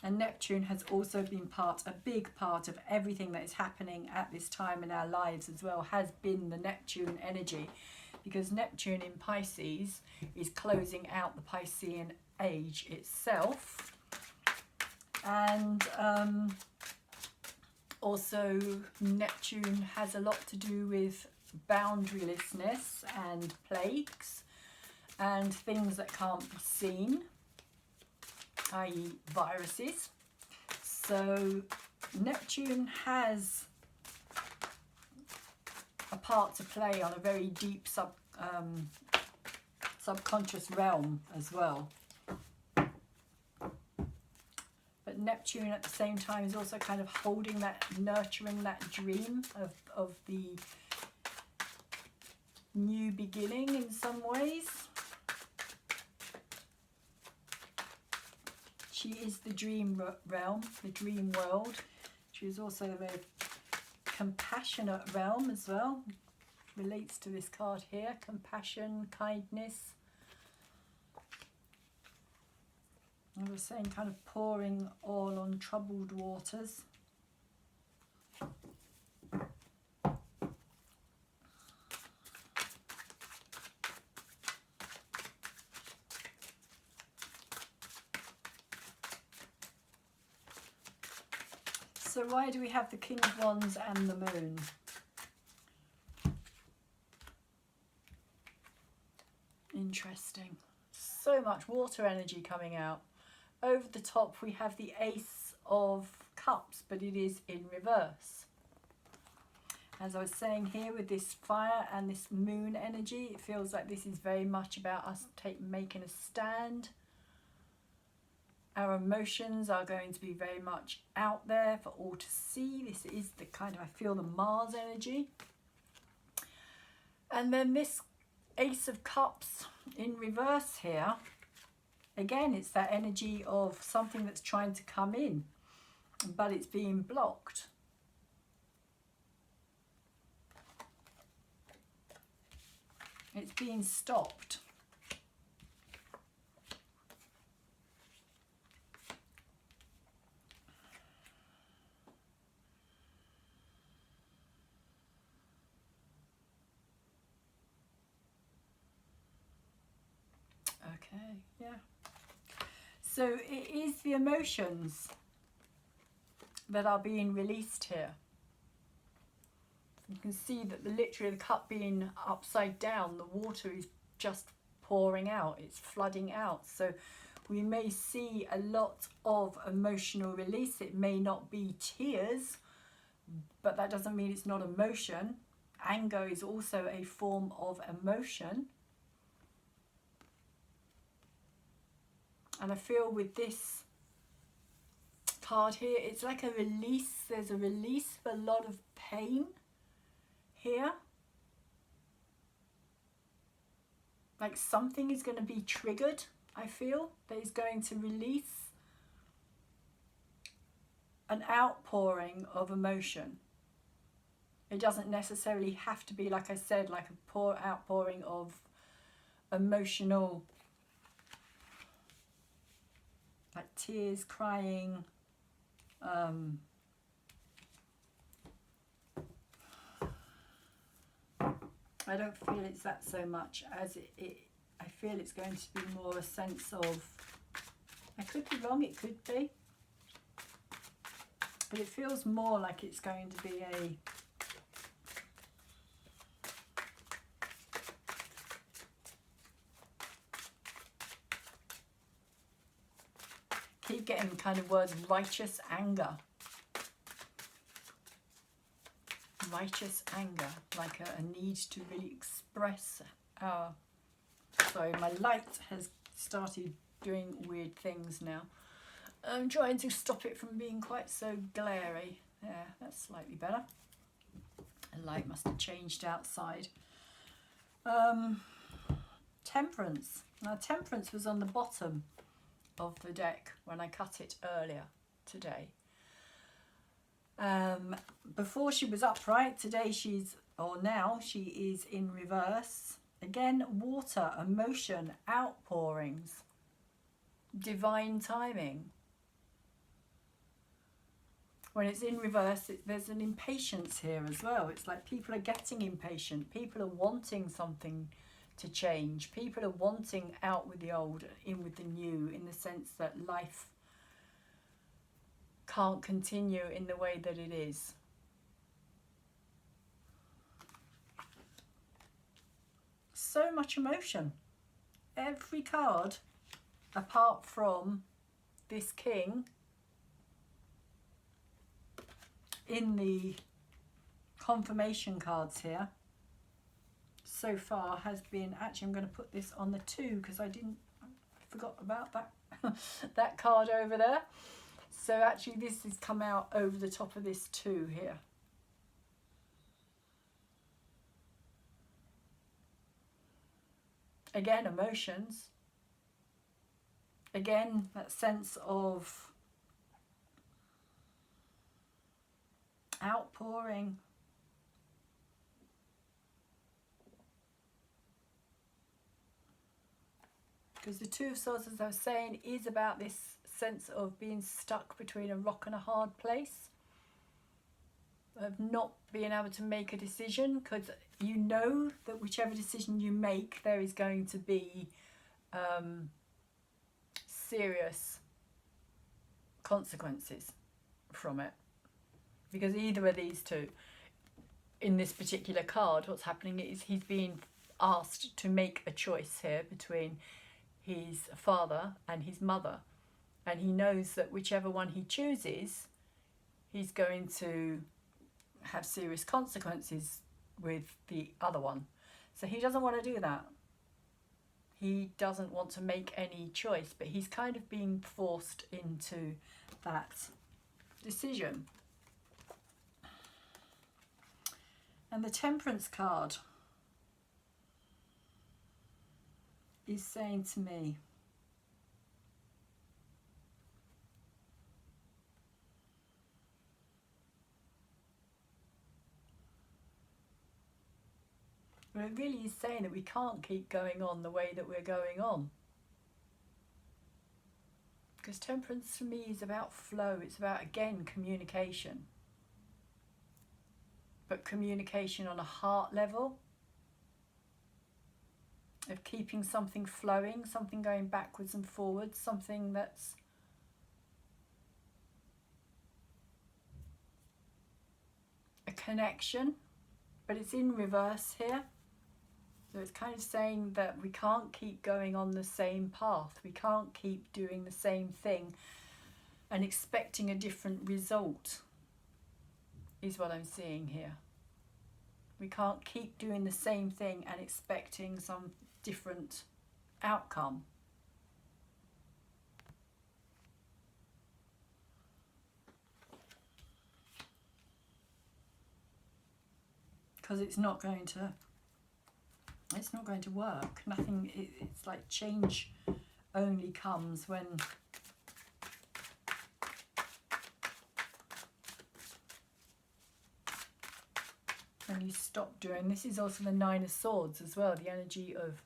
And Neptune has also been a big part of everything that is happening at this time in our lives as well, has been the Neptune energy, because Neptune in Pisces is closing out the Piscean age itself. And also Neptune has a lot to do with boundarylessness and plagues and things that can't be seen, i.e. viruses. So Neptune has a part to play on a very deep subconscious realm as well. But Neptune at the same time is also kind of holding that, nurturing that dream of the new beginning in some ways. She is the dream realm, the dream world. She is also the compassionate realm as well. Relates to this card here. Compassion, kindness. I was saying, kind of pouring oil on troubled waters. So why do we have the King of Wands and the Moon? Interesting. So much water energy coming out. Over the top we have the Ace of Cups, but it is in reverse. As I was saying here, with this fire and this moon energy, it feels like this is very much about us making a stand. Our emotions are going to be very much out there for all to see. This is the kind of, I feel, the Mars energy. And then this Ace of Cups in reverse here, again, it's that energy of something that's trying to come in, but it's being blocked. It's being stopped. Okay, yeah. So it is the emotions that are being released here. You can see that literally the cup being upside down, the water is just pouring out, it's flooding out. So we may see a lot of emotional release. It may not be tears, but that doesn't mean it's not emotion. Anger is also a form of emotion. And I feel with this card here, it's like a release. There's a release of a lot of pain here. Like something is going to be triggered, I feel, that is going to release an outpouring of emotion. It doesn't necessarily have to be, like I said, like a outpouring of emotional, like tears, crying, I don't feel it's that so much as I feel it's going to be more a sense of, I could be wrong, it could be, but it feels more like it's going to be a, keep getting kind of words, righteous anger. Righteous anger, like a need to really express our, sorry, my light has started doing weird things now. I'm trying to stop it from being quite so glary. Yeah, that's slightly better. The light must have changed outside. Temperance. Now Temperance was on the bottom of the deck when I cut it earlier today. Before she was upright, today she's or now she is in reverse. Again, water, emotion, outpourings, divine timing. When it's in reverse, there's an impatience here as well. It's like people are getting impatient. People are wanting something to change. People are wanting out with the old, in with the new, in the sense that life can't continue in the way that it is. So much emotion. Every card, apart from this king, in the confirmation cards here so far has been, actually I'm going to put this on the 2 because I forgot about that that card over there. So actually this has come out over the top of this 2 here. Again, emotions. Again, that sense of outpouring. Because the 2 of Swords, as I was saying, is about this sense of being stuck between a rock and a hard place. Of not being able to make a decision, because you know that whichever decision you make, there is going to be serious consequences from it. Because either of these 2, in this particular card, what's happening is he's being asked to make a choice here between his father and his mother. And he knows that whichever one he chooses, he's going to have serious consequences with the other one. So he doesn't want to do that. He doesn't want to make any choice, but he's kind of being forced into that decision. And the Temperance card is saying to me, but it really is saying that we can't keep going on the way that we're going on. Because Temperance for me is about flow. It's about, again, communication. But communication on a heart level. Of keeping something flowing, something going backwards and forwards, something that's a connection. But it's in reverse here. So it's kind of saying that we can't keep going on the same path. We can't keep doing the same thing and expecting a different result, is what I'm seeing here. We can't keep doing the same thing and expecting some different outcome. Because it's not going to work. Nothing, it's like change only comes when you stop doing. This is also the 9 of Swords as well, the energy of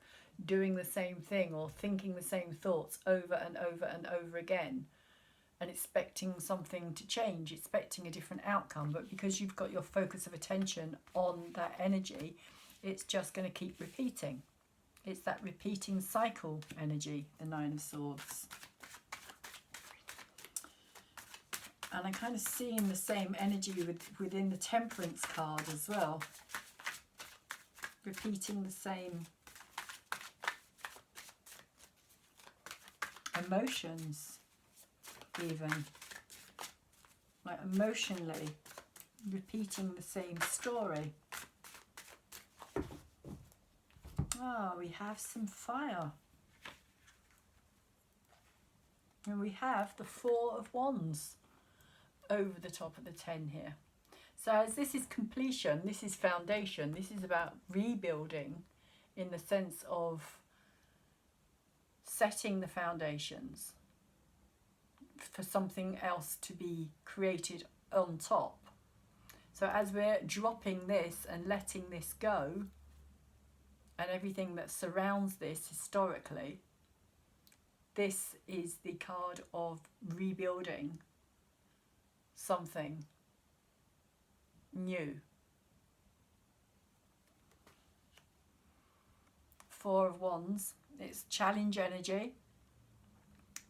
doing the same thing or thinking the same thoughts over and over and over again and expecting something to change, expecting a different outcome. But because you've got your focus of attention on that energy, it's just going to keep repeating. It's that repeating cycle energy, the 9 of Swords. And I'm kind of seeing the same energy within the Temperance card as well. Repeating the same emotions, even. Like emotionally repeating the same story. Oh, we have some fire. And we have the 4 of Wands over the top of the 10 here. So as this is completion, this is foundation, this is about rebuilding in the sense of setting the foundations for something else to be created on top. So as we're dropping this and letting this go, and everything that surrounds this historically, this is the card of rebuilding something new. Four of Wands, it's challenge energy.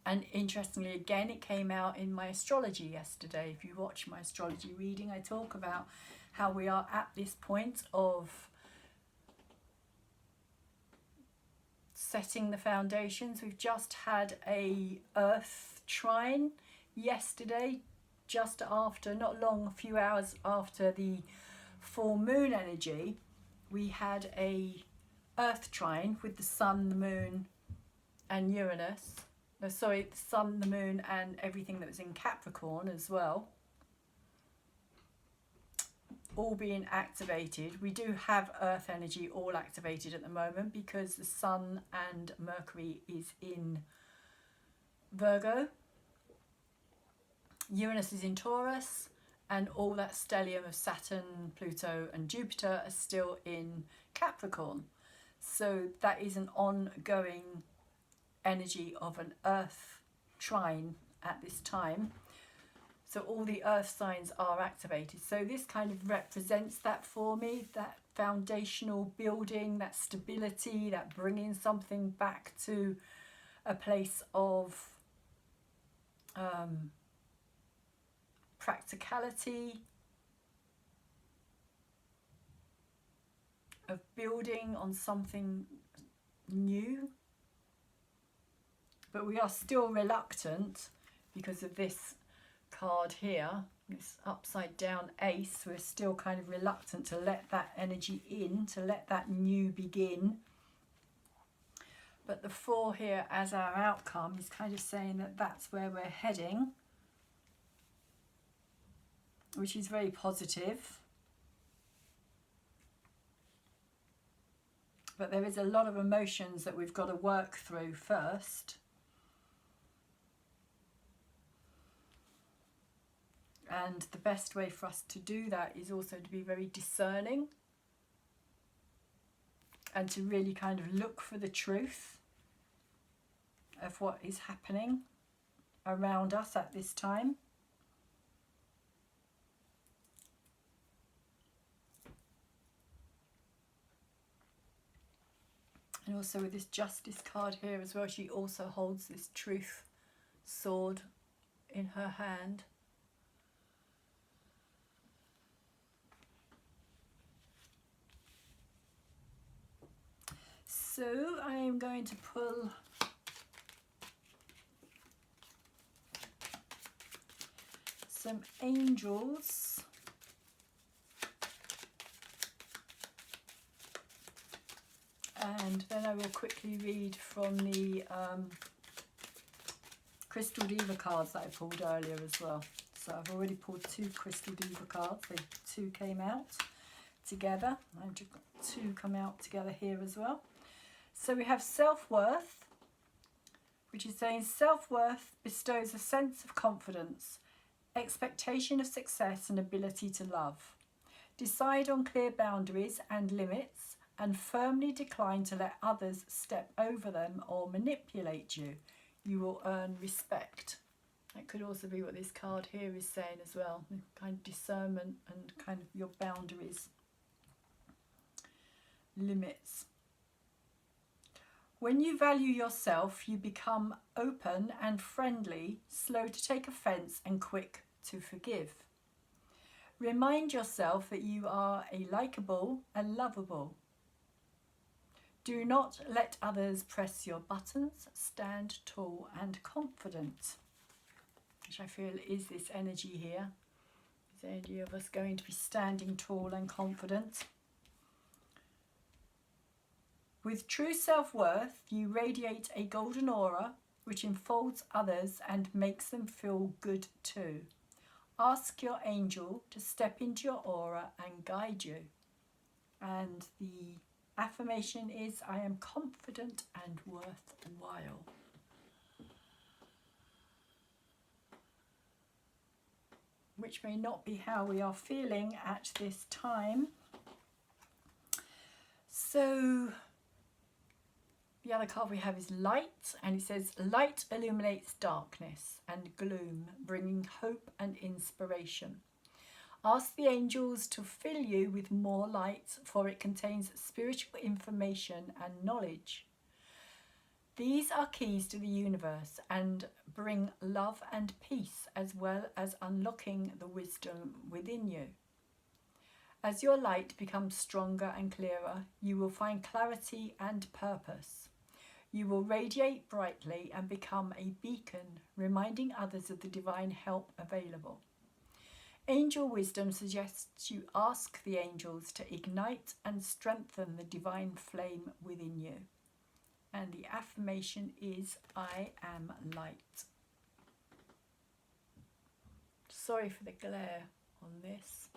And interestingly, again, it came out in my astrology yesterday. If you watch my astrology reading, I talk about how we are at this point of setting the foundations. We've just had a Earth trine yesterday, just after, not long, a few hours after the full moon energy. We had a Earth trine with the Sun, the Moon and Uranus. No, sorry, the Sun, the Moon and everything that was in Capricorn as well, all being activated. We do have Earth energy all activated at the moment because the Sun and Mercury is in Virgo, Uranus is in Taurus, and all that stellium of Saturn, Pluto and Jupiter are still in Capricorn. So that is an ongoing energy of an Earth trine at this time. So all the Earth signs are activated. So this kind of represents that for me, that foundational building, that stability, that bringing something back to a place of practicality, of building on something new. But we are still reluctant because of this card here, this upside down ace. We're still kind of reluctant to let that energy in, to let that new begin. But the 4 here as our outcome is kind of saying that that's where we're heading, which is very positive. But there is a lot of emotions that we've got to work through first. And the best way for us to do that is also to be very discerning and to really kind of look for the truth of what is happening around us at this time. And also with this Justice card here as well, she also holds this truth sword in her hand. So I am going to pull some angels and then I will quickly read from the Crystal Deva cards that I pulled earlier as well. So I've already pulled 2 Crystal Deva cards. So 2 came out together. I've just got 2 come out together here as well. So we have self-worth, which is saying self-worth bestows a sense of confidence, expectation of success and ability to love. Decide on clear boundaries and limits and firmly decline to let others step over them or manipulate you. You will earn respect. That could also be what this card here is saying as well, kind of discernment and kind of your boundaries, limits. When you value yourself, you become open and friendly, slow to take offence and quick to forgive. Remind yourself that you are a likeable and lovable. Do not let others press your buttons. Stand tall and confident, which I feel is this energy here. This energy of us going to be standing tall and confident. With true self-worth, you radiate a golden aura which enfolds others and makes them feel good too. Ask your angel to step into your aura and guide you. And the affirmation is, I am confident and worthwhile. which may not be how we are feeling at this time. So the other card we have is light, and it says light illuminates darkness and gloom, bringing hope and inspiration. Ask the angels to fill you with more light, for it contains spiritual information and knowledge. These are keys to the universe and bring love and peace, as well as unlocking the wisdom within you. As your light becomes stronger and clearer, you will find clarity and purpose. You will radiate brightly and become a beacon, reminding others of the divine help available. Angel wisdom suggests you ask the angels to ignite and strengthen the divine flame within you. And the affirmation is, I am light. Sorry for the glare on this.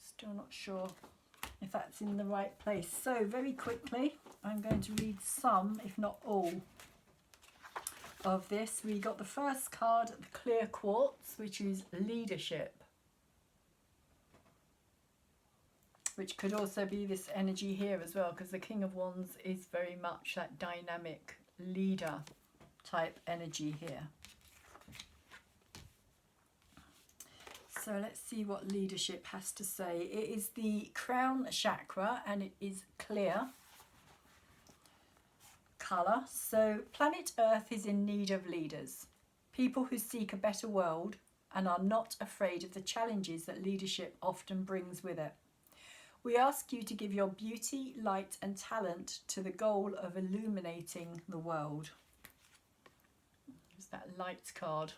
Still not sure if that's in the right place. So very quickly, I'm going to read some, if not all, of this. We got the first card, the clear quartz, which is leadership, which could also be this energy here as well, because the King of Wands is very much that dynamic leader type energy here. So let's see what leadership has to say. It is the crown chakra, and it is clear colour. So planet Earth is in need of leaders, people who seek a better world and are not afraid of the challenges that leadership often brings with it. We ask you to give your beauty, light and talent to the goal of illuminating the world. It's that light card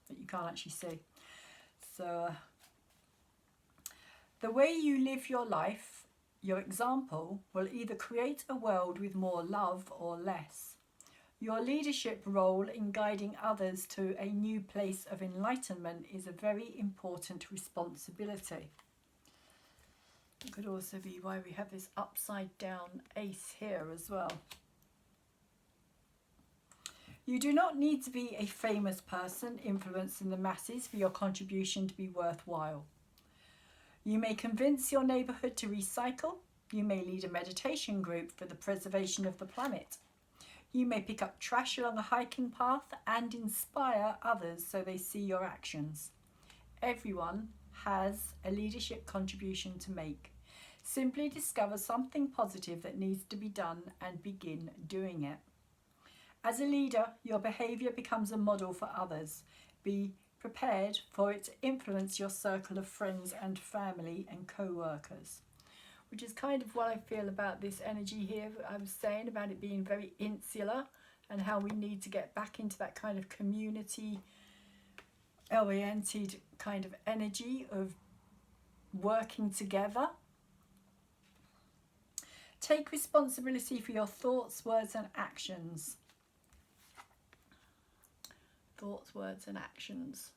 that you can't actually see. So the way you live your life, your example, will either create a world with more love or less. Your leadership role in guiding others to a new place of enlightenment is a very important responsibility. It could also be why we have this upside down ace here as well. You do not need to be a famous person influencing the masses for your contribution to be worthwhile. You may convince your neighbourhood to recycle. You may lead a meditation group for the preservation of the planet. You may pick up trash along a hiking path and inspire others so they see your actions. Everyone has a leadership contribution to make. Simply discover something positive that needs to be done and begin doing it. As a leader, your behaviour becomes a model for others. Be prepared for it to influence your circle of friends and family and co-workers. Which is kind of what I feel about this energy here. I was saying about it being very insular and how we need to get back into that kind of community oriented kind of energy of working together. Take responsibility for your thoughts, words and actions. Thoughts, words and actions.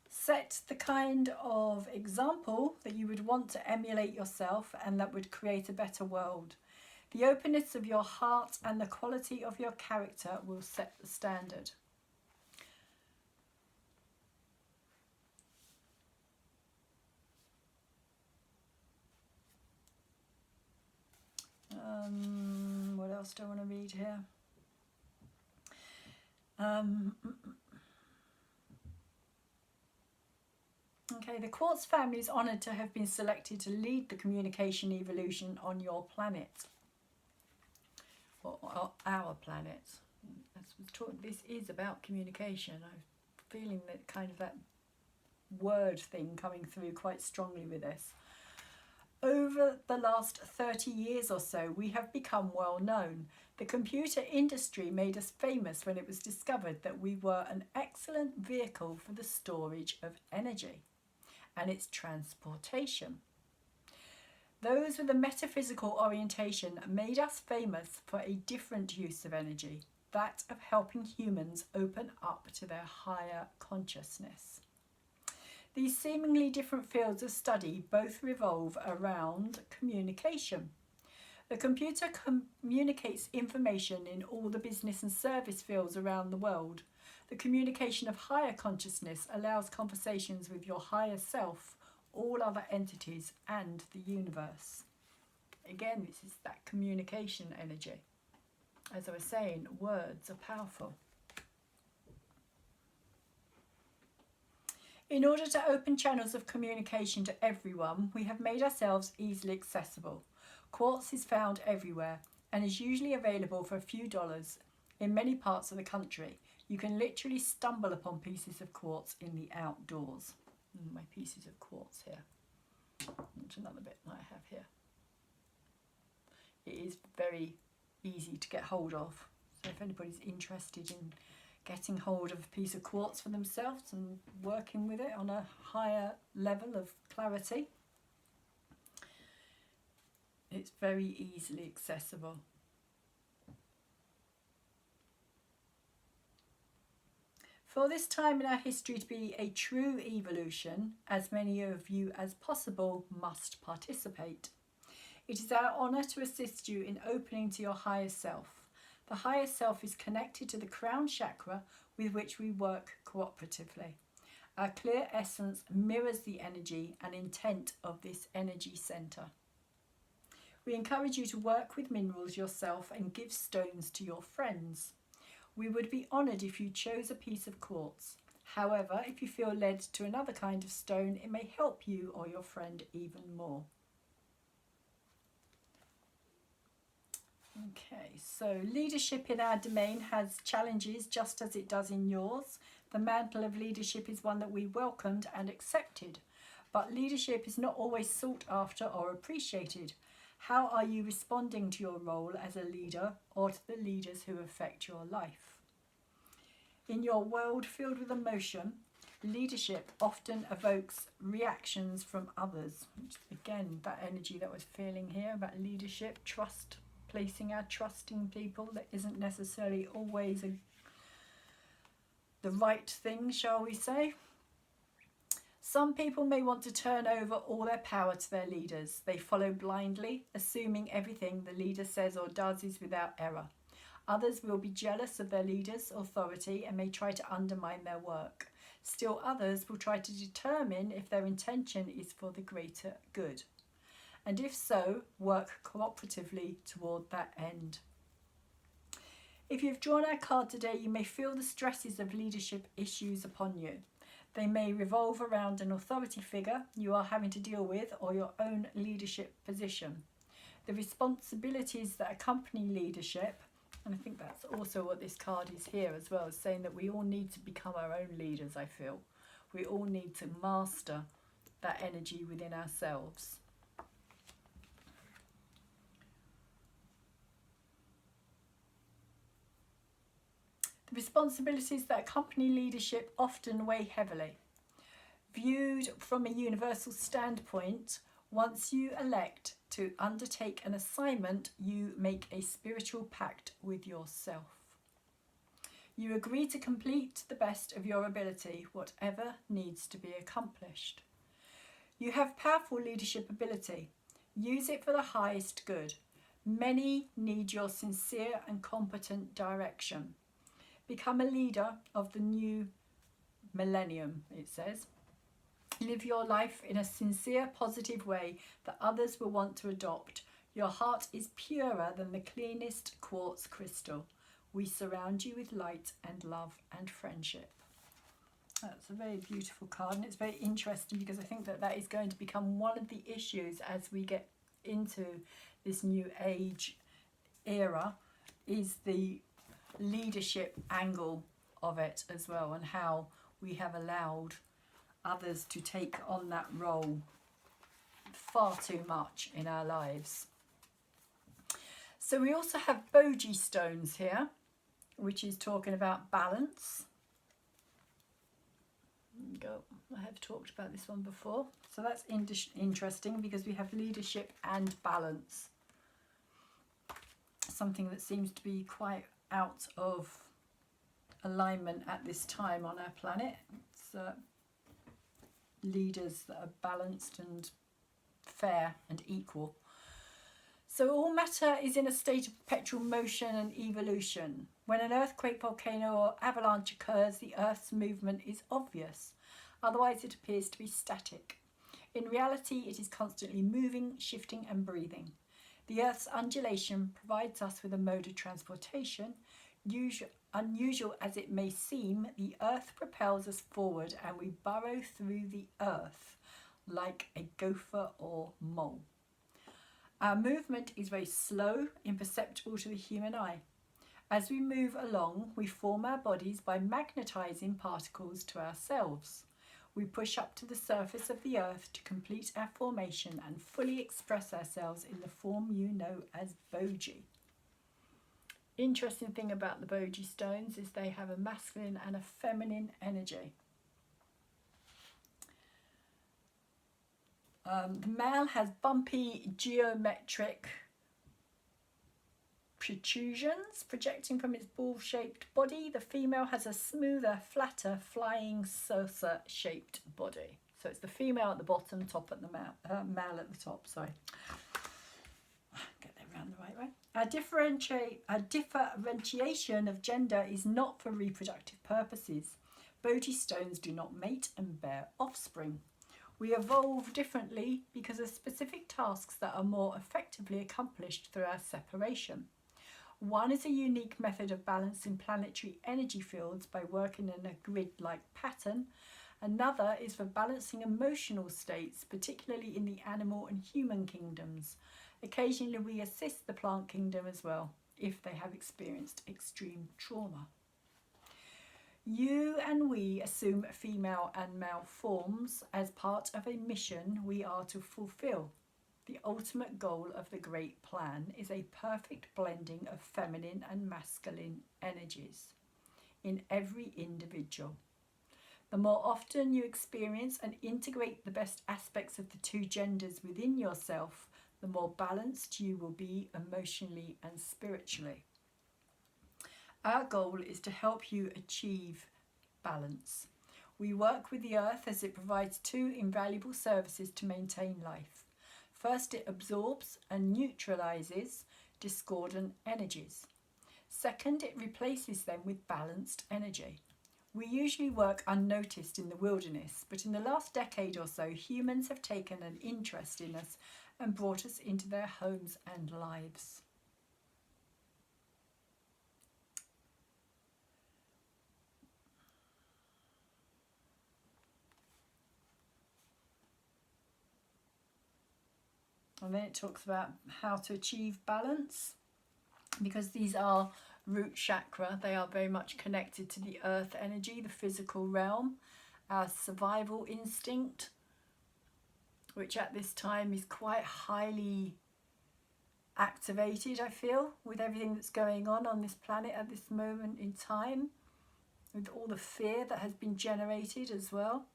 Set the kind of example that you would want to emulate yourself and that would create a better world. The openness of your heart and the quality of your character will set the standard. What else do I want to read here? Okay, the Quartz family is honoured to have been selected to lead the communication evolution on your planet. Or our planet. This is about communication. I'm feeling that kind of that word thing coming through quite strongly with this. Over the last 30 years or so, we have become well known. The computer industry made us famous when it was discovered that we were an excellent vehicle for the storage of energy and its transportation. Those with a metaphysical orientation made us famous for a different use of energy, that of helping humans open up to their higher consciousness. These seemingly different fields of study both revolve around communication. The computer communicates information in all the business and service fields around the world. The communication of higher consciousness allows conversations with your higher self, all other entities, and the universe. Again, this is that communication energy. As I was saying, words are powerful. In order to open channels of communication to everyone, we have made ourselves easily accessible. Quartz is found everywhere and is usually available for a few dollars in many parts of the country. You can literally stumble upon pieces of quartz in the outdoors. My pieces of quartz here. There's another bit that I have here. It is very easy to get hold of. So if anybody's interested in getting hold of a piece of quartz for themselves and working with it on a higher level of clarity, it's very easily accessible. For this time in our history to be a true evolution, as many of you as possible must participate. It is our honour to assist you in opening to your higher self. The higher self is connected to the crown chakra with which we work cooperatively. Our clear essence mirrors the energy and intent of this energy centre. We encourage you to work with minerals yourself and give stones to your friends. We would be honoured if you chose a piece of quartz. However, if you feel led to another kind of stone, it may help you or your friend even more. Okay, so leadership in our domain has challenges just as it does in yours. The mantle of leadership is one that we welcomed and accepted, but leadership is not always sought after or appreciated. How are you responding to your role as a leader or to the leaders who affect your life? In your world filled with emotion, leadership often evokes reactions from others. Which, again, that energy that I was feeling here about leadership, trust, placing our trust in people that isn't necessarily always the right thing, shall we say. Some people may want to turn over all their power to their leaders. They follow blindly, assuming everything the leader says or does is without error. Others will be jealous of their leader's authority and may try to undermine their work. Still others will try to determine if their intention is for the greater good. And if so, work cooperatively toward that end. If you've drawn our card today, you may feel the stresses of leadership issues upon you. They may revolve around an authority figure you are having to deal with or your own leadership position. The responsibilities that accompany leadership, and I think that's also what this card is here as well, is saying that we all need to become our own leaders, I feel. We all need to master that energy within ourselves. The responsibilities that accompany leadership often weigh heavily. Viewed from a universal standpoint, once you elect to undertake an assignment, you make a spiritual pact with yourself. You agree to complete to the best of your ability whatever needs to be accomplished. You have powerful leadership ability. Use it for the highest good. Many need your sincere and competent direction. Become a leader of the new millennium, it says. Live your life in a sincere, positive way that others will want to adopt. Your heart is purer than the cleanest quartz crystal. We surround you with light and love and friendship. That's a very beautiful card, and it's very interesting because I think that that is going to become one of the issues as we get into this new age era, is the leadership angle of it as well, and how we have allowed others to take on that role far too much in our lives. So we also have bogie stones here, which is talking about balance. There we go. I have talked about this one before. So that's interesting because we have leadership and balance. Something that seems to be quite out of alignment at this time on our planet. It's leaders that are balanced and fair and equal. So all matter is in a state of perpetual motion and evolution. When an earthquake, volcano or avalanche occurs, the Earth's movement is obvious. Otherwise, it appears to be static. In reality, it is constantly moving, shifting and breathing. The Earth's undulation provides us with a mode of transportation. Unusual as it may seem, the Earth propels us forward and we burrow through the Earth like a gopher or mole. Our movement is very slow, imperceptible to the human eye. As we move along, we form our bodies by magnetising particles to ourselves. We push up to the surface of the Earth to complete our formation and fully express ourselves in the form you know as bogie. Interesting thing about the bogie stones is they have a masculine and a feminine energy. The male has bumpy geometric protrusions projecting from its ball-shaped body. The female has a smoother, flatter, flying saucer-shaped body. So it's the female at the bottom, top at the male at the top. Sorry, get that round the right way. A differentiation of gender is not for reproductive purposes. Bogie stones do not mate and bear offspring. We evolve differently because of specific tasks that are more effectively accomplished through our separation. One is a unique method of balancing planetary energy fields by working in a grid-like pattern. Another is for balancing emotional states, particularly in the animal and human kingdoms. Occasionally we assist the plant kingdom as well, if they have experienced extreme trauma. You and we assume female and male forms as part of a mission we are to fulfill. The ultimate goal of the great plan is a perfect blending of feminine and masculine energies in every individual. The more often you experience and integrate the best aspects of the two genders within yourself, the more balanced you will be emotionally and spiritually. Our goal is to help you achieve balance. We work with the Earth as it provides two invaluable services to maintain life. First, it absorbs and neutralizes discordant energies. Second, it replaces them with balanced energy. We usually work unnoticed in the wilderness, but in the last decade or so, humans have taken an interest in us and brought us into their homes and lives. And then it talks about how to achieve balance, because these are root chakra. They are very much connected to the earth energy, the physical realm, our survival instinct, which at this time is quite highly activated, I feel, with everything that's going on this planet at this moment in time, with all the fear that has been generated as well.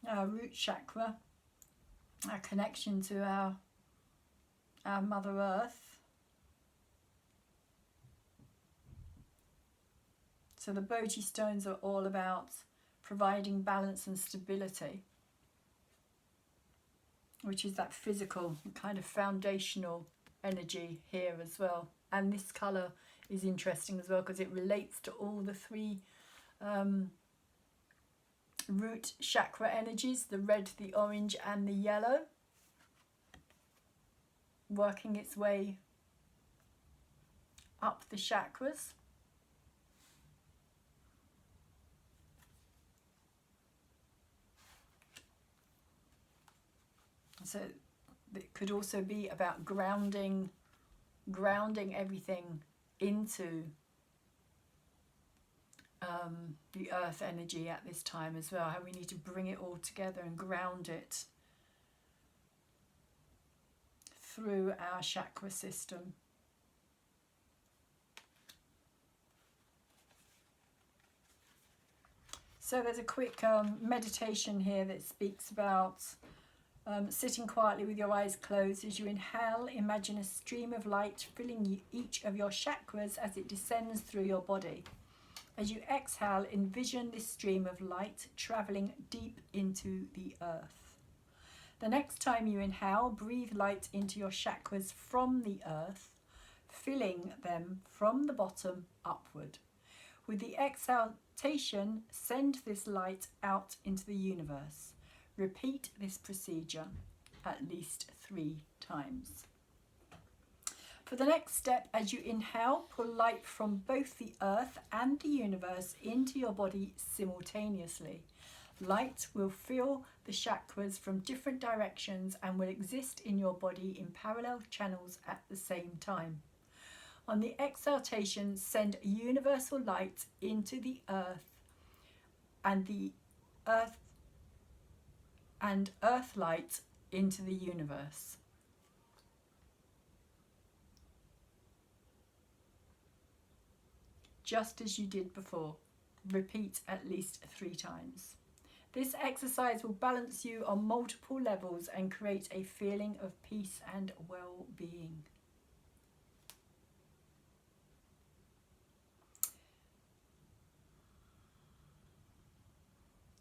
Our root chakra, our connection to our Mother Earth. So the bogie stones are all about providing balance and stability, which is that physical kind of foundational energy here as well. And this colour is interesting as well because it relates to all the three root chakra energies, the red, the orange and the yellow, working its way up the chakras. So it could also be about grounding everything into the earth energy at this time as well, how we need to bring it all together and ground it through our chakra system. So there's a quick meditation here that speaks about sitting quietly with your eyes closed. As you inhale, imagine a stream of light filling each of your chakras as it descends through your body. As you exhale, envision this stream of light travelling deep into the earth. The next time you inhale, breathe light into your chakras from the earth. filling them from the bottom upward. With the exhalation, send this light out into the universe. Repeat this procedure at least 3 times. For the next step, as you inhale, pull light from both the earth and the universe into your body simultaneously. Light will fill the chakras from different directions and will exist in your body in parallel channels at the same time. On the exhaltation, send universal light into the earth and earth light into the universe. Just as you did before. Repeat at least 3 times. This exercise will balance you on multiple levels and create a feeling of peace and well-being.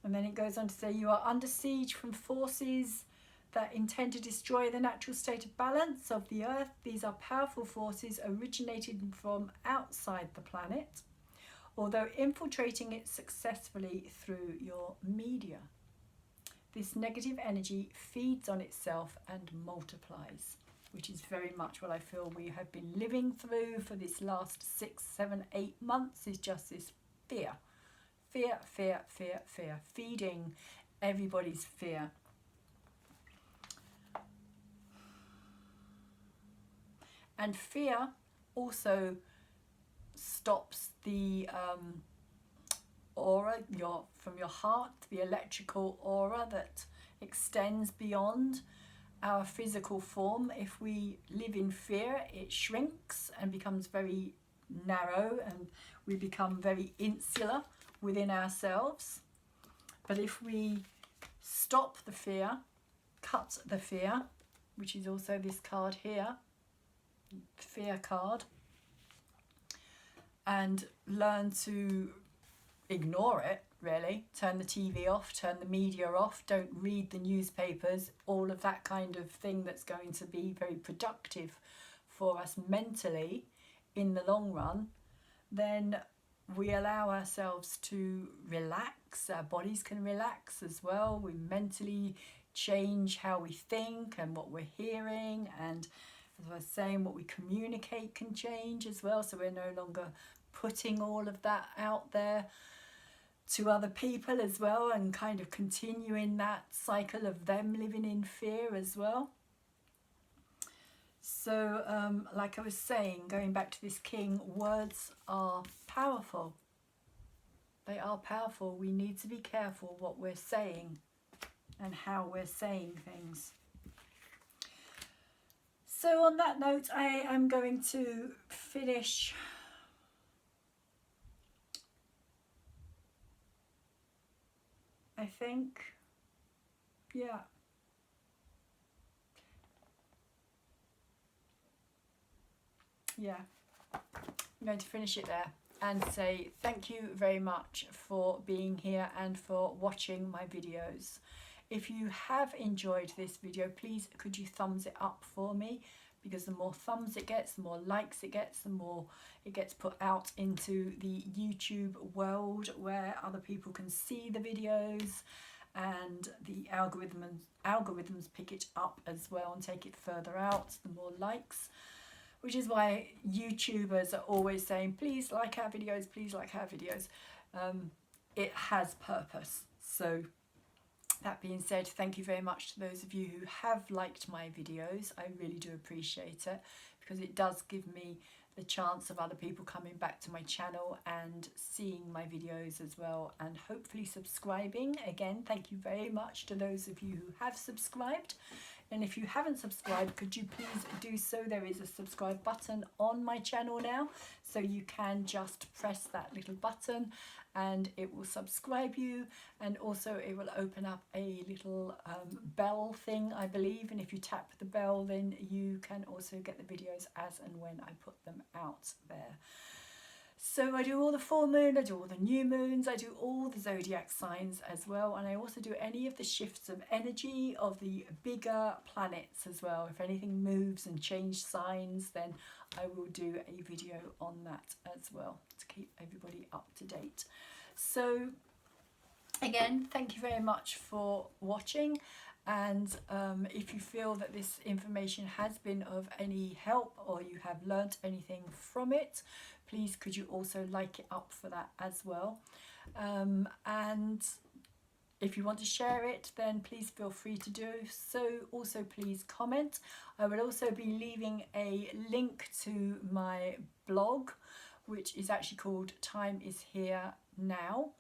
And then it goes on to say, you are under siege from forces that intend to destroy the natural state of balance of the earth. These are powerful forces originating from outside the planet, although infiltrating it successfully through your media. This negative energy feeds on itself and multiplies, which is very much what I feel we have been living through for this last 6, 7, 8 months, is just this fear. Fear, fear, fear, fear, feeding everybody's fear. And fear also stops the aura from your heart, the electrical aura that extends beyond our physical form. If we live in fear, it shrinks and becomes very narrow, and we become very insular within ourselves. But if we stop the fear, cut the fear, which is also this card here, fear card, and learn to ignore it, really. Turn the TV off, turn the media off, don't read the newspapers, all of that kind of thing that's going to be very productive for us mentally in the long run, then we allow ourselves to relax. Our bodies can relax as well. We mentally change how we think and what we're hearing, and as I was saying, what we communicate can change as well, so we're no longer putting all of that out there to other people as well, and kind of continuing that cycle of them living in fear as well. So like I was saying, going back to this king, words are powerful. They are powerful. We need to be careful what we're saying and how we're saying things. So on that note, I am going to finish I think, yeah. Yeah, I'm going to finish it there and say thank you very much for being here and for watching my videos. If you have enjoyed this video, please could you thumbs it up for me, because the more thumbs it gets, the more likes it gets, the more it gets put out into the YouTube world where other people can see the videos, and the algorithms pick it up as well and take it further out, the more likes. Which is why YouTubers are always saying, please like our videos, please like our videos. It has purpose. So that being said, thank you very much to those of you who have liked my videos. I really do appreciate it, because it does give me the chance of other people coming back to my channel and seeing my videos as well, and hopefully subscribing. Again, thank you very much to those of you who have subscribed. And if you haven't subscribed, could you please do so? There is a subscribe button on my channel now, so you can just press that little button and it will subscribe you, and also it will open up a little bell thing, I believe, and if you tap the bell, then you can also get the videos as and when I put them out there. So I do all the full moon, I do all the new moons, I do all the zodiac signs as well, and I also do any of the shifts of energy of the bigger planets as well. If anything moves and changes signs, then I will do a video on that as well to keep everybody up to date. So again, thank you very much for watching, and if you feel that this information has been of any help or you have learnt anything from it, please could you also like it up for that as well. And if you want to share it, then please feel free to do so. Also, please comment. I will also be leaving a link to my blog, which is actually called Time Is Here Now.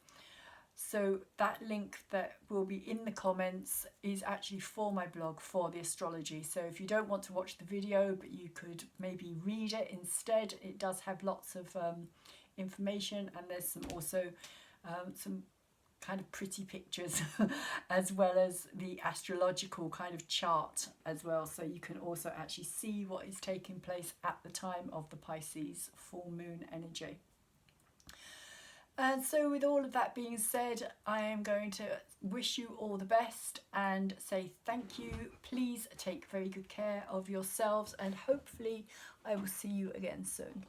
So that link that will be in the comments is actually for my blog for the astrology. So if you don't want to watch the video, but you could maybe read it instead, it does have lots of information, and there's some kind of pretty pictures as well as the astrological kind of chart as well, so you can also actually see what is taking place at the time of the Pisces full moon energy. And so with all of that being said, I am going to wish you all the best and say thank you. Please take very good care of yourselves, and hopefully I will see you again soon.